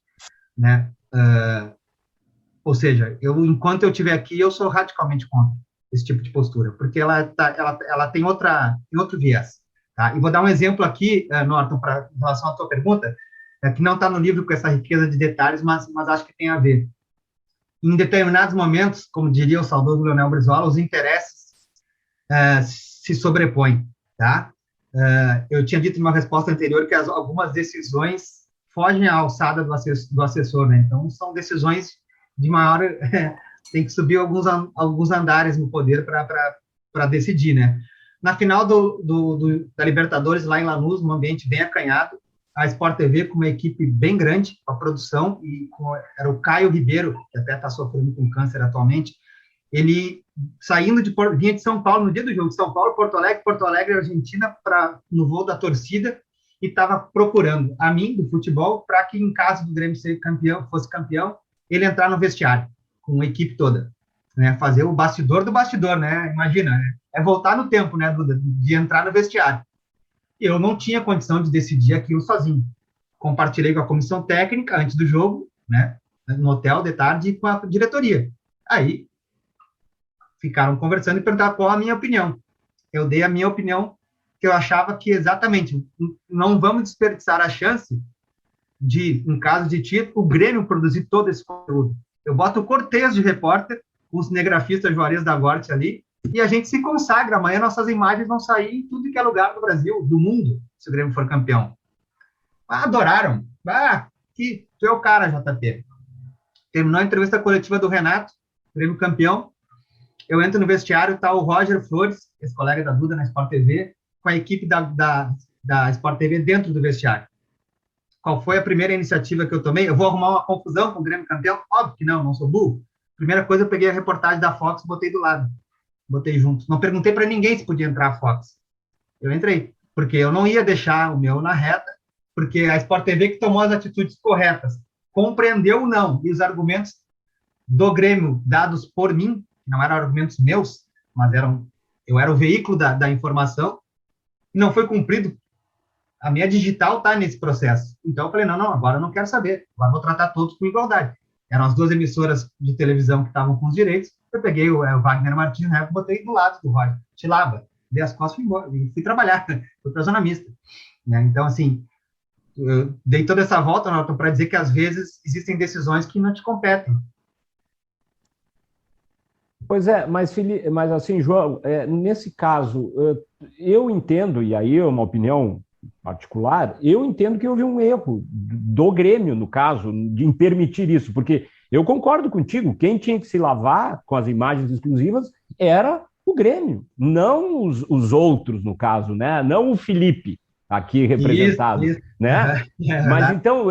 né? Ou seja, enquanto eu estiver aqui, eu sou radicalmente contra esse tipo de postura, porque ela tem outro viés. Tá? E vou dar um exemplo aqui, Norton, em relação à tua pergunta, que não está no livro com essa riqueza de detalhes, mas acho que tem a ver. Em determinados momentos, como diria o saudoso Leonel Brizola, os interesses se sobrepõem. Tá? Eu tinha dito em uma resposta anterior que algumas decisões fogem à alçada do assessor, né? Então, são decisões de maior... tem que subir alguns andares no poder para decidir, né? Na final da Libertadores, lá em Lanús, num ambiente bem acanhado, a Sport TV, com uma equipe bem grande, a produção, era o Caio Ribeiro, que até está sofrendo com câncer atualmente, ele, vinha de São Paulo, no dia do jogo, de São Paulo, Porto Alegre, Argentina, no voo da torcida, e estava procurando a mim, do futebol, para que, em caso do Grêmio fosse campeão, ele entrar no vestiário, com a equipe toda, né? Fazer o bastidor do bastidor, né? Imagina, é voltar no tempo, né, Duda, de entrar no vestiário. Eu não tinha condição de decidir aquilo sozinho. Compartilhei com a comissão técnica antes do jogo, né, no hotel de tarde, e com a diretoria. Aí, ficaram conversando e perguntaram qual a minha opinião. Eu dei a minha opinião, que eu achava que, exatamente, não vamos desperdiçar a chance de, em caso de título, o Grêmio produzir todo esse conteúdo. Eu boto o cortejo de repórter, os cinegrafistas Juarez da Gorte ali, e a gente se consagra. Amanhã nossas imagens vão sair em tudo que é lugar do Brasil, do mundo, se o Grêmio for campeão. Adoraram. Que tu é o cara, JP. Terminou a entrevista coletiva do Renato, Grêmio campeão. Eu entro no vestiário, está o Roger Flores, esse colega da Duda na Sport TV, com a equipe da Sport TV dentro do vestiário. Qual foi a primeira iniciativa que eu tomei? Eu vou arrumar uma confusão com o Grêmio campeão? Óbvio que não sou burro. Primeira coisa, eu peguei a reportagem da Fox e botei do lado. Botei junto. Não perguntei para ninguém se podia entrar a Fox. Eu entrei, porque eu não ia deixar o meu na reta, porque a Sport TV que tomou as atitudes corretas, compreendeu ou não, e os argumentos do Grêmio dados por mim, que não eram argumentos meus, mas eu era o veículo da informação, e não foi cumprido. A minha digital está nesse processo. Então eu falei, não, agora eu não quero saber. Agora eu vou tratar todos com igualdade. Eram as duas emissoras de televisão que estavam com os direitos. Eu peguei o Wagner Martins, né, botei do lado do Roger. Tilava, dei as costas e fui trabalhar. Fui para a zona mista. Né? Então, assim, eu dei toda essa volta, Norton, para dizer que às vezes existem decisões que não te competem. Pois é, mas assim, João, nesse caso, eu entendo, e aí é uma opinião particular, eu entendo que houve um erro do Grêmio, no caso, em permitir isso, porque eu concordo contigo, quem tinha que se lavar com as imagens exclusivas era o Grêmio, não os outros, no caso, né? Não o Felipe, aqui representado, isso. Né? Mas então,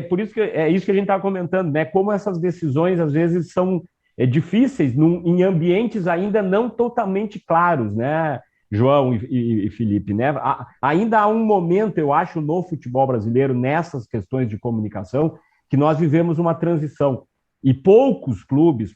por isso que é isso que a gente estava comentando, né? Como essas decisões, às vezes, são difíceis em ambientes ainda não totalmente claros, né? João e Felipe, né? Ainda há um momento, eu acho, no futebol brasileiro, nessas questões de comunicação, que nós vivemos uma transição. E poucos clubes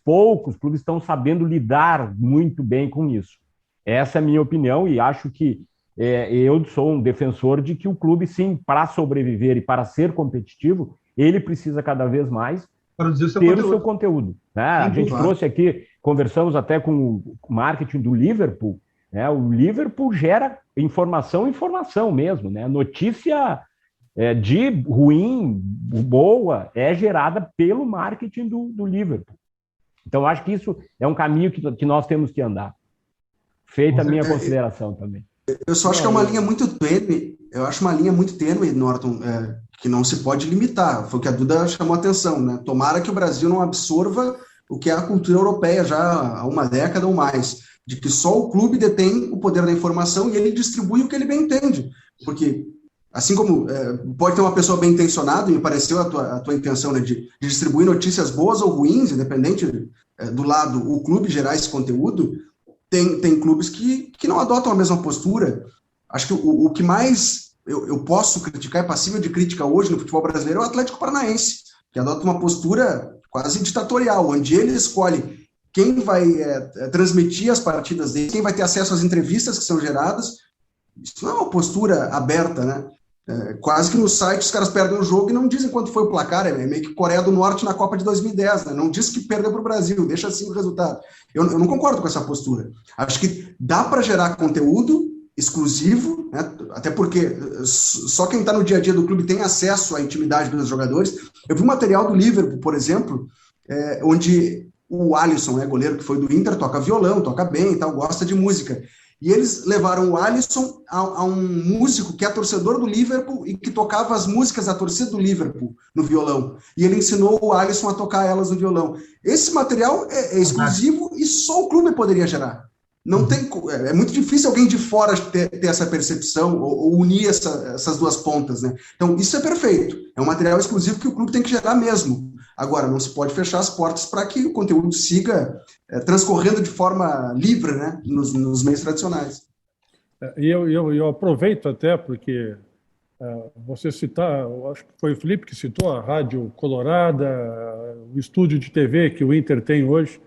estão sabendo lidar muito bem com isso. Essa é a minha opinião e acho que eu sou um defensor de que o clube, sim, para sobreviver e para ser competitivo, ele precisa cada vez mais ter o seu conteúdo. Né? A gente trouxe aqui, conversamos até com o marketing do Liverpool, né? O Liverpool gera informação mesmo, né? Notícia de ruim, boa, é gerada pelo marketing do Liverpool. Então, acho que isso é um caminho que nós temos que andar. Feita a minha consideração também. Eu só acho que é uma linha muito tênue, Norton, que não se pode limitar. Foi o que a Duda chamou a atenção, né? Tomara que o Brasil não absorva o que é a cultura europeia já há uma década ou mais, de que só o clube detém o poder da informação e ele distribui o que ele bem entende. Porque, assim como pode ter uma pessoa bem intencionada, e me pareceu a tua intenção, né, de distribuir notícias boas ou ruins, independente do lado, o clube gerar esse conteúdo, tem clubes que não adotam a mesma postura. Acho que o que mais eu posso criticar, é passível de crítica hoje no futebol brasileiro, é o Atlético Paranaense, que adota uma postura quase ditatorial, onde ele escolhe quem vai transmitir as partidas dele, quem vai ter acesso às entrevistas que são geradas. Isso não é uma postura aberta, né? Quase que no site os caras perdem o jogo e não dizem quanto foi o placar, é meio que Coreia do Norte na Copa de 2010, né? Não diz que perdeu para o Brasil, deixa assim o resultado. Eu não concordo com essa postura. Acho que dá para gerar conteúdo exclusivo, né? Até porque só quem está no dia a dia do clube tem acesso à intimidade dos jogadores. Eu vi um material do Liverpool, por exemplo, onde o Alisson, goleiro que foi do Inter, toca violão, toca bem e tal, gosta de música. E eles levaram o Alisson a um músico que é torcedor do Liverpool e que tocava as músicas da torcida do Liverpool no violão. E ele ensinou o Alisson a tocar elas no violão. Esse material é exclusivo e só o clube poderia gerar. Não tem, é muito difícil alguém de fora ter essa percepção ou unir essas duas pontas, né? Então, isso é perfeito. É um material exclusivo que o clube tem que gerar mesmo. Agora, não se pode fechar as portas para que o conteúdo siga transcorrendo de forma livre, né, nos meios tradicionais. E eu aproveito até porque você citar, acho que foi o Felipe que citou a Rádio Colorada, o estúdio de TV que o Inter tem hoje,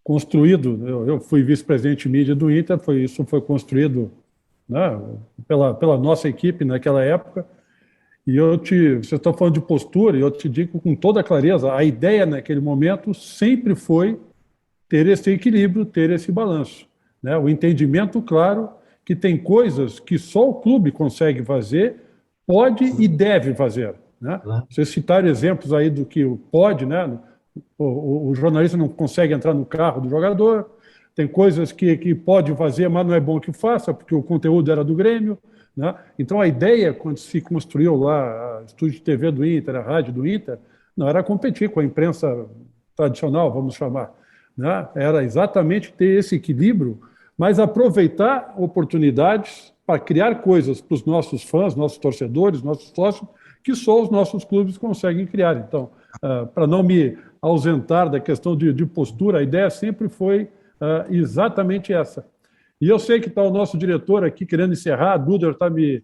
construído, eu fui vice-presidente de mídia do Inter, isso foi construído, né, pela nossa equipe naquela época. E você está falando de postura, e eu te digo com toda clareza, a ideia naquele momento sempre foi ter esse equilíbrio, ter esse balanço, né? O entendimento claro que tem coisas que só o clube consegue fazer, pode e deve fazer, né? Vocês citaram exemplos aí do que pode, né? O jornalista não consegue entrar no carro do jogador, tem coisas que pode fazer, mas não é bom que faça, porque o conteúdo era do Grêmio, né? Então, a ideia, quando se construiu lá o estúdio de TV do Inter, a rádio do Inter, não era competir com a imprensa tradicional, vamos chamar, né? Era exatamente ter esse equilíbrio, mas aproveitar oportunidades para criar coisas para os nossos fãs, nossos torcedores, nossos sócios, que só os nossos clubes conseguem criar. Então, para não me ausentar da questão de postura, a ideia sempre foi exatamente essa. E eu sei que está o nosso diretor aqui querendo encerrar, a Duda está me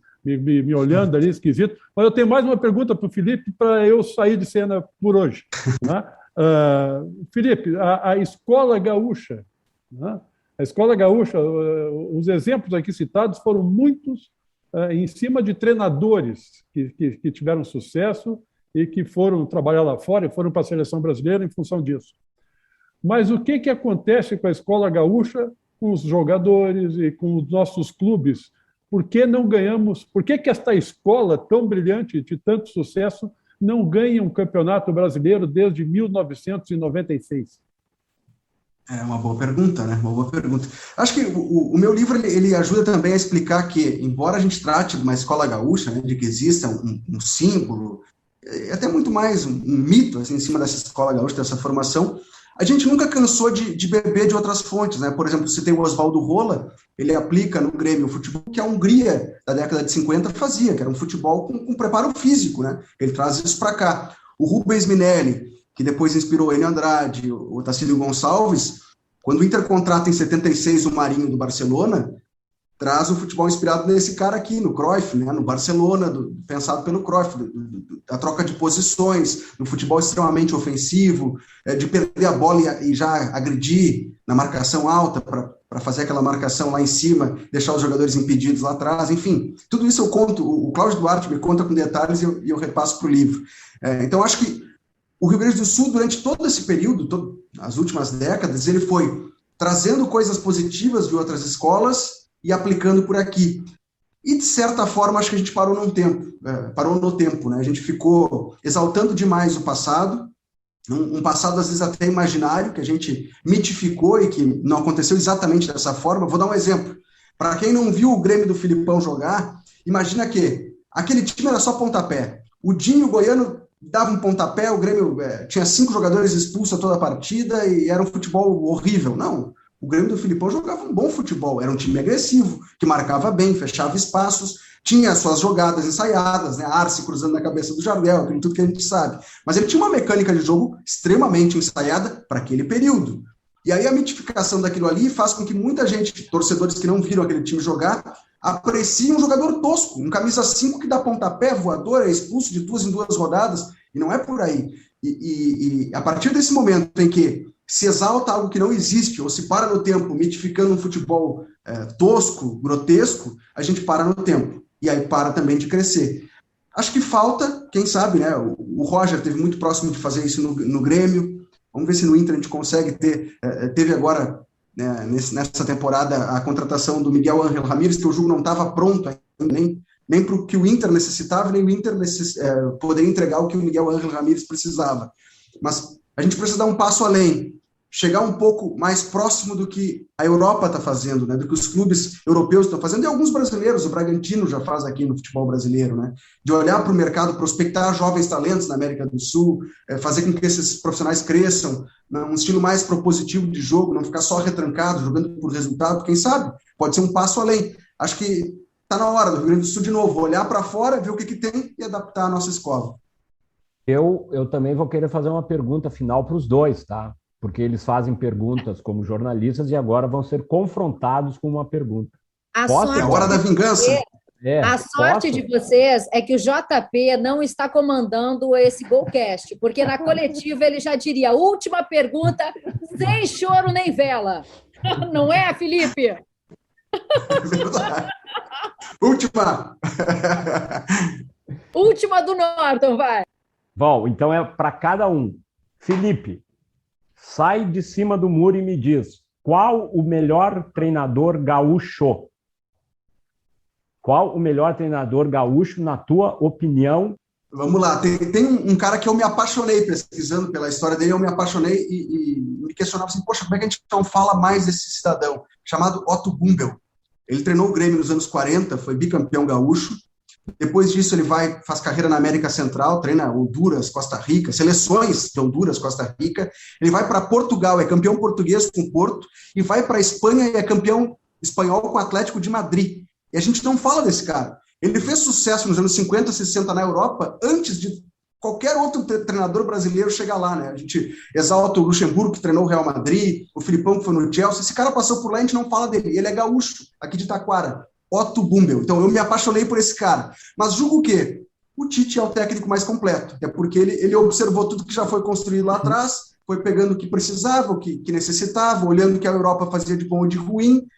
olhando ali, esquisito, mas eu tenho mais uma pergunta para o Felipe para eu sair de cena por hoje, né? Felipe, a Escola Gaúcha, né? A Escola Gaúcha, os exemplos aqui citados foram muitos em cima de treinadores que tiveram sucesso e que foram trabalhar lá fora e foram para a seleção brasileira em função disso. Mas o que acontece com a Escola Gaúcha, com os jogadores e com os nossos clubes? Por que não ganhamos? Por que esta escola tão brilhante, de tanto sucesso, não ganha um campeonato brasileiro desde 1996? É uma boa pergunta, né? Uma boa pergunta. Acho que o meu livro ele ajuda também a explicar que, embora a gente trate de uma escola gaúcha, né, de que exista um símbolo, até muito mais um mito assim, em cima dessa escola gaúcha, dessa formação, a gente nunca cansou de beber de outras fontes, né? Por exemplo, se tem o Oswaldo Rola, ele aplica no Grêmio o futebol que a Hungria, da década de 50, fazia, que era um futebol com preparo físico, né? Ele traz isso para cá. O Rubens Minelli, que depois inspirou o Enio Andrade, o Tacílio Gonçalves, quando o Inter contrata em 76 o Marinho do Barcelona, traz o futebol inspirado nesse cara aqui, no Cruyff, né, no Barcelona, pensado pelo Cruyff, a troca de posições, no futebol extremamente ofensivo, de perder a bola e já agredir na marcação alta para fazer aquela marcação lá em cima, deixar os jogadores impedidos lá atrás, enfim, tudo isso eu conto, o Cláudio Duarte me conta com detalhes e eu repasso para o livro. Então, acho que o Rio Grande do Sul, durante todo esse período, as últimas décadas, ele foi trazendo coisas positivas de outras escolas e aplicando por aqui. E, de certa forma, acho que a gente parou no tempo, né? A gente ficou exaltando demais o passado, um passado, às vezes, até imaginário, que a gente mitificou e que não aconteceu exatamente dessa forma. Vou dar um exemplo. Para quem não viu o Grêmio do Filipão jogar, imagina que aquele time era só pontapé. O Dinho Goiano dava um pontapé, o Grêmio tinha 5 jogadores expulsos a toda a partida e era um futebol horrível. Não, o Grêmio do Filipão jogava um bom futebol, era um time agressivo, que marcava bem, fechava espaços, tinha suas jogadas ensaiadas, né? Arce cruzando na cabeça do Jardel, tudo que a gente sabe. Mas ele tinha uma mecânica de jogo extremamente ensaiada para aquele período. E aí a mitificação daquilo ali faz com que muita gente, torcedores que não viram aquele time jogar, aprecia um jogador tosco, um camisa 5 que dá pontapé, voador, é expulso de 2 em 2 rodadas, e não é por aí. E a partir desse momento em que se exalta algo que não existe, ou se para no tempo, mitificando um futebol tosco, grotesco, a gente para no tempo. E aí para também de crescer. Acho que falta, quem sabe, né? O Roger esteve muito próximo de fazer isso no Grêmio. Vamos ver se no Inter a gente consegue ter. Teve agora, né, nessa temporada, a contratação do Miguel Ángel Ramírez, que o jogo não estava pronto ainda, nem para o que o Inter necessitava, nem o Inter poderia entregar o que o Miguel Ángel Ramírez precisava. Mas a gente precisa dar um passo além, chegar um pouco mais próximo do que a Europa está fazendo, né, do que os clubes europeus estão fazendo, e alguns brasileiros, o Bragantino já faz aqui no futebol brasileiro, né, de olhar para o mercado, prospectar jovens talentos na América do Sul, fazer com que esses profissionais cresçam, num estilo mais propositivo de jogo, não ficar só retrancado, jogando por resultado, quem sabe, pode ser um passo além. Acho que está na hora do Rio Grande do Sul, de novo, olhar para fora, ver o que tem e adaptar a nossa escola. Eu também vou querer fazer uma pergunta final para os dois, tá? Porque eles fazem perguntas como jornalistas e agora vão ser confrontados com uma pergunta. É a hora da vingança. A sorte de vocês é que o JP não está comandando esse Golcast, porque na coletiva ele já diria: última pergunta, sem choro nem vela. Não é, Felipe? Última! Última do Norton, vai. Bom, então é para cada um. Felipe, sai de cima do muro e me diz, qual o melhor treinador gaúcho? Qual o melhor treinador gaúcho, na tua opinião? Vamos lá, tem um cara que eu me apaixonei pesquisando pela história dele, eu me apaixonei e me questionava assim, poxa, como é que a gente não fala mais desse cidadão? Chamado Otto Bumbel. Ele treinou o Grêmio nos anos 40, foi bicampeão gaúcho. Depois disso ele faz carreira na América Central, treina Honduras, Costa Rica, seleções de Honduras, Costa Rica. Ele vai para Portugal, é campeão português com o Porto, e vai para a Espanha e é campeão espanhol com o Atlético de Madrid. E a gente não fala desse cara. Ele fez sucesso nos anos 50, 60 na Europa, antes de qualquer outro treinador brasileiro chegar lá, né? A gente exalta o Luxemburgo, que treinou o Real Madrid, o Filipão, que foi no Chelsea. Esse cara passou por lá e a gente não fala dele. Ele é gaúcho, aqui de Taquara. Otto Bumbel. Então, eu me apaixonei por esse cara. Mas julgo o quê? O Tite é o técnico mais completo. É porque ele observou tudo que já foi construído lá atrás, foi pegando o que precisava, o que necessitava, olhando o que a Europa fazia de bom e de ruim,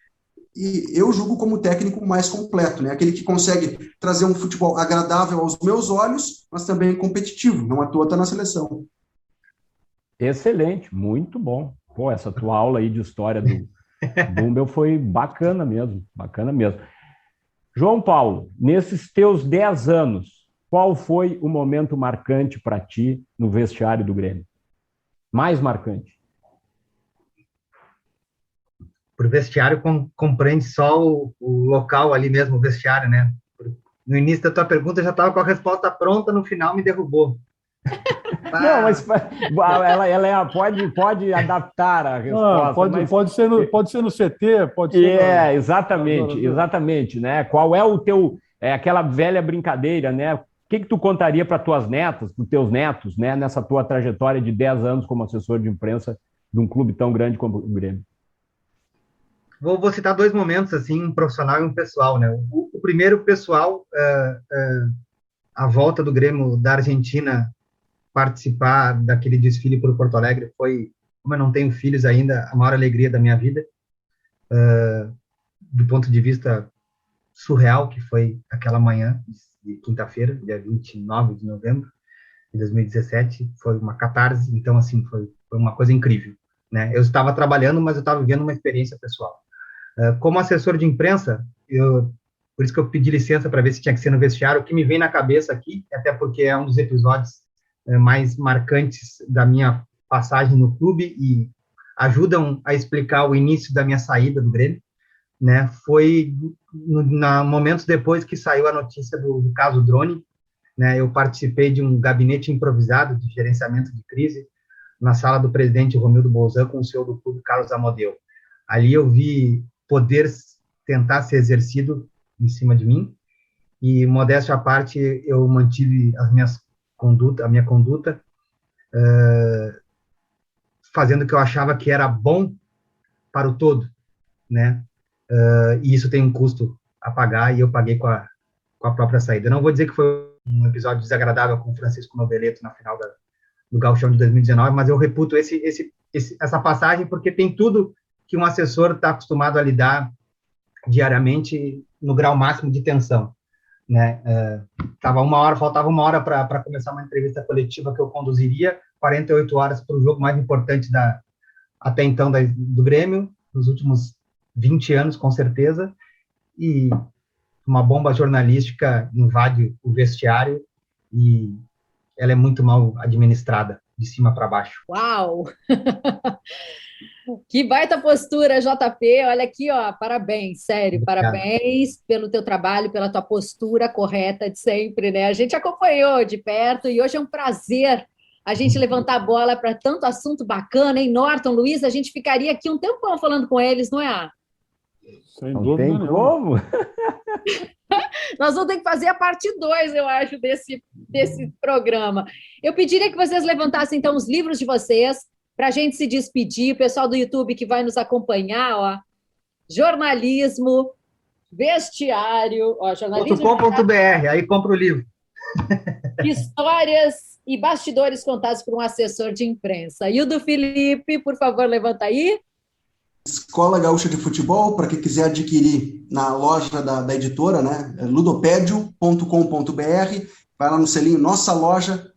e eu julgo como o técnico mais completo, né? Aquele que consegue trazer um futebol agradável aos meus olhos, mas também competitivo. Não à toa está na seleção. Excelente, muito bom. Pô, essa tua aula aí de história do Bumbel foi bacana mesmo, bacana mesmo. João Paulo, nesses teus 10 anos, qual foi o momento marcante para ti no vestiário do Grêmio? Mais marcante? Por vestiário, compreende só o local ali mesmo, o vestiário, né? No início da tua pergunta, eu já estava com a resposta pronta, no final me derrubou. Não, mas ela pode adaptar a resposta. Pode ser no CT, pode ser... Exatamente, né? Qual é o teu... aquela velha brincadeira, né? O que tu contaria para tuas netas, para os teus netos, né? Nessa tua trajetória de 10 anos como assessor de imprensa de um clube tão grande como o Grêmio? Vou citar 2 momentos, assim, um profissional e um pessoal, né? O primeiro, pessoal, a volta do Grêmio da Argentina, participar daquele desfile por Porto Alegre foi, como eu não tenho filhos ainda, a maior alegria da minha vida, do ponto de vista surreal, que foi aquela manhã de quinta-feira, dia 29 de novembro de 2017, foi uma catarse, então, assim, foi uma coisa incrível, né? Eu estava trabalhando, mas eu estava vivendo uma experiência pessoal. Como assessor de imprensa, por isso que eu pedi licença para ver se tinha que ser no vestiário. O que me vem na cabeça aqui, até porque é um dos episódios mais marcantes da minha passagem no clube e ajudam a explicar o início da minha saída do Grêmio, né? Foi momentos depois que saiu a notícia do caso Drone, né? Eu participei de um gabinete improvisado de gerenciamento de crise na sala do presidente Romildo Bolzan com o CEO do clube, Carlos Amodeu. Ali eu vi poder tentar ser exercido em cima de mim e, modéstia à parte, eu mantive a minha conduta, fazendo o que eu achava que era bom para o todo, né? E isso tem um custo pagar, e eu paguei com a própria saída. Não vou dizer que foi um episódio desagradável com o Francisco Noveleto na final do Gauchão de 2019, mas eu reputo essa passagem porque tem tudo que um assessor está acostumado a lidar diariamente no grau máximo de tensão, né? Faltava uma hora para começar uma entrevista coletiva que eu conduziria, 48 horas para o jogo mais importante até então do Grêmio, nos últimos 20 anos, com certeza, e uma bomba jornalística invade o vestiário e ela é muito mal administrada, de cima para baixo. Uau! Que baita postura, JP. Olha aqui, ó, parabéns, sério, obrigado. Parabéns pelo teu trabalho, pela tua postura correta de sempre, né? A gente acompanhou de perto e hoje é um prazer a gente levantar a bola para tanto assunto bacana, hein? Norton, Luiz, a gente ficaria aqui um tempão falando com eles, não é? Sem dúvida nenhuma. Como? Nós vamos ter que fazer a parte 2, eu acho, desse programa. Eu pediria que vocês levantassem, então, os livros de vocês, para a gente se despedir. O pessoal do YouTube que vai nos acompanhar, ó. Jornalismo, vestiário, ó, jornalismo.com.br, aí compra o livro. Histórias e bastidores contados por um assessor de imprensa. E o do Felipe, por favor, levanta aí. Escola Gaúcha de Futebol, para quem quiser adquirir na loja da editora, né? Ludopedio.com.br, vai lá no selinho Nossa Loja,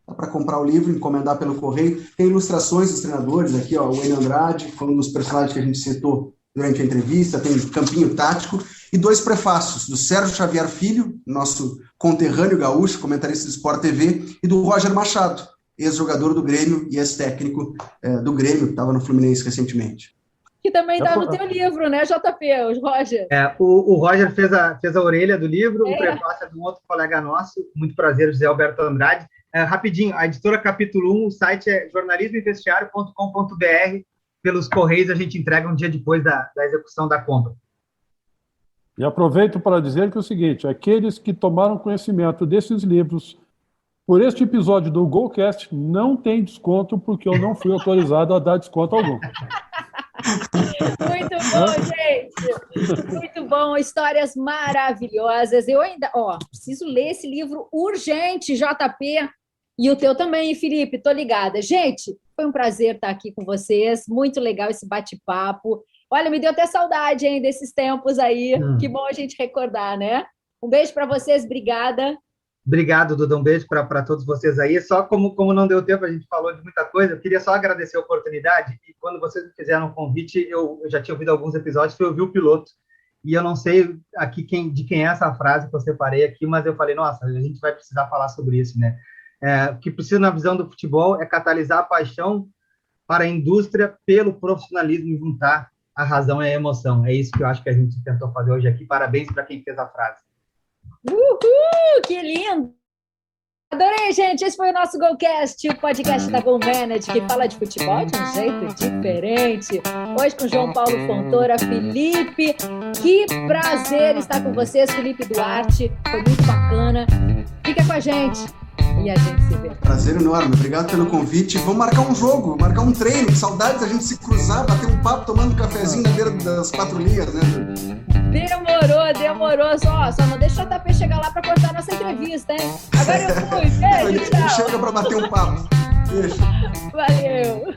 dá para comprar o livro, encomendar pelo correio. Tem ilustrações dos treinadores aqui, ó, o Enio Andrade, foi um dos personagens que a gente citou durante a entrevista, tem campinho tático, e 2 prefácios, do Sérgio Xavier Filho, nosso conterrâneo gaúcho, comentarista do Sport TV, e do Roger Machado, ex-jogador do Grêmio e ex-técnico do Grêmio, que estava no Fluminense recentemente. Que também está no teu livro, né, JP, o Roger? O Roger fez a orelha do livro, o prefácio é de um outro colega nosso, muito prazer, José Alberto Andrade. Rapidinho, a editora Capítulo 1, o site é jornalismoinvestiário.com.br, pelos correios a gente entrega um dia depois da execução da compra. E aproveito para dizer que é o seguinte, aqueles que tomaram conhecimento desses livros por este episódio do GoCast não tem desconto, porque eu não fui autorizado a dar desconto algum. Muito bom, gente. Muito bom, histórias maravilhosas. Eu ainda, preciso ler esse livro urgente, JP, e o teu também, Felipe, tô ligada. Gente, foi um prazer estar aqui com vocês, muito legal esse bate-papo. Olha, me deu até saudade, hein, desses tempos aí. Que bom a gente recordar, né? Um beijo para vocês, obrigada. Obrigado, Duda, um beijo para todos vocês aí. Só como não deu tempo, a gente falou de muita coisa, eu queria só agradecer a oportunidade, e quando vocês me fizeram um convite, eu já tinha ouvido alguns episódios, eu ouvi o piloto, e eu não sei aqui de quem é essa frase que eu separei aqui, mas eu falei, nossa, a gente vai precisar falar sobre isso, né? O que precisa na visão do futebol é catalisar a paixão para a indústria pelo profissionalismo e juntar a razão e a emoção. É isso que eu acho que a gente tentou fazer hoje aqui. Parabéns para quem fez a frase. Uhul, que lindo! Adorei, gente! Esse foi o nosso GoCast, o podcast da Go Manage, que fala de futebol de um jeito diferente. Hoje com João Paulo Fontoura, Felipe. Que prazer estar com vocês, Felipe Duarte. Foi muito bacana. Fica com a gente e a gente se vê. Prazer enorme. Obrigado pelo convite. Vamos marcar um jogo, marcar um treino. Saudades da gente se cruzar, bater um papo, tomando um cafezinho na beira das 4 linhas, né? Demorou. Só não deixa o JP chegar lá para cortar nossa entrevista, hein? Agora eu fui. Beijo, tchau. Chega para bater um papo. Beijo. Valeu.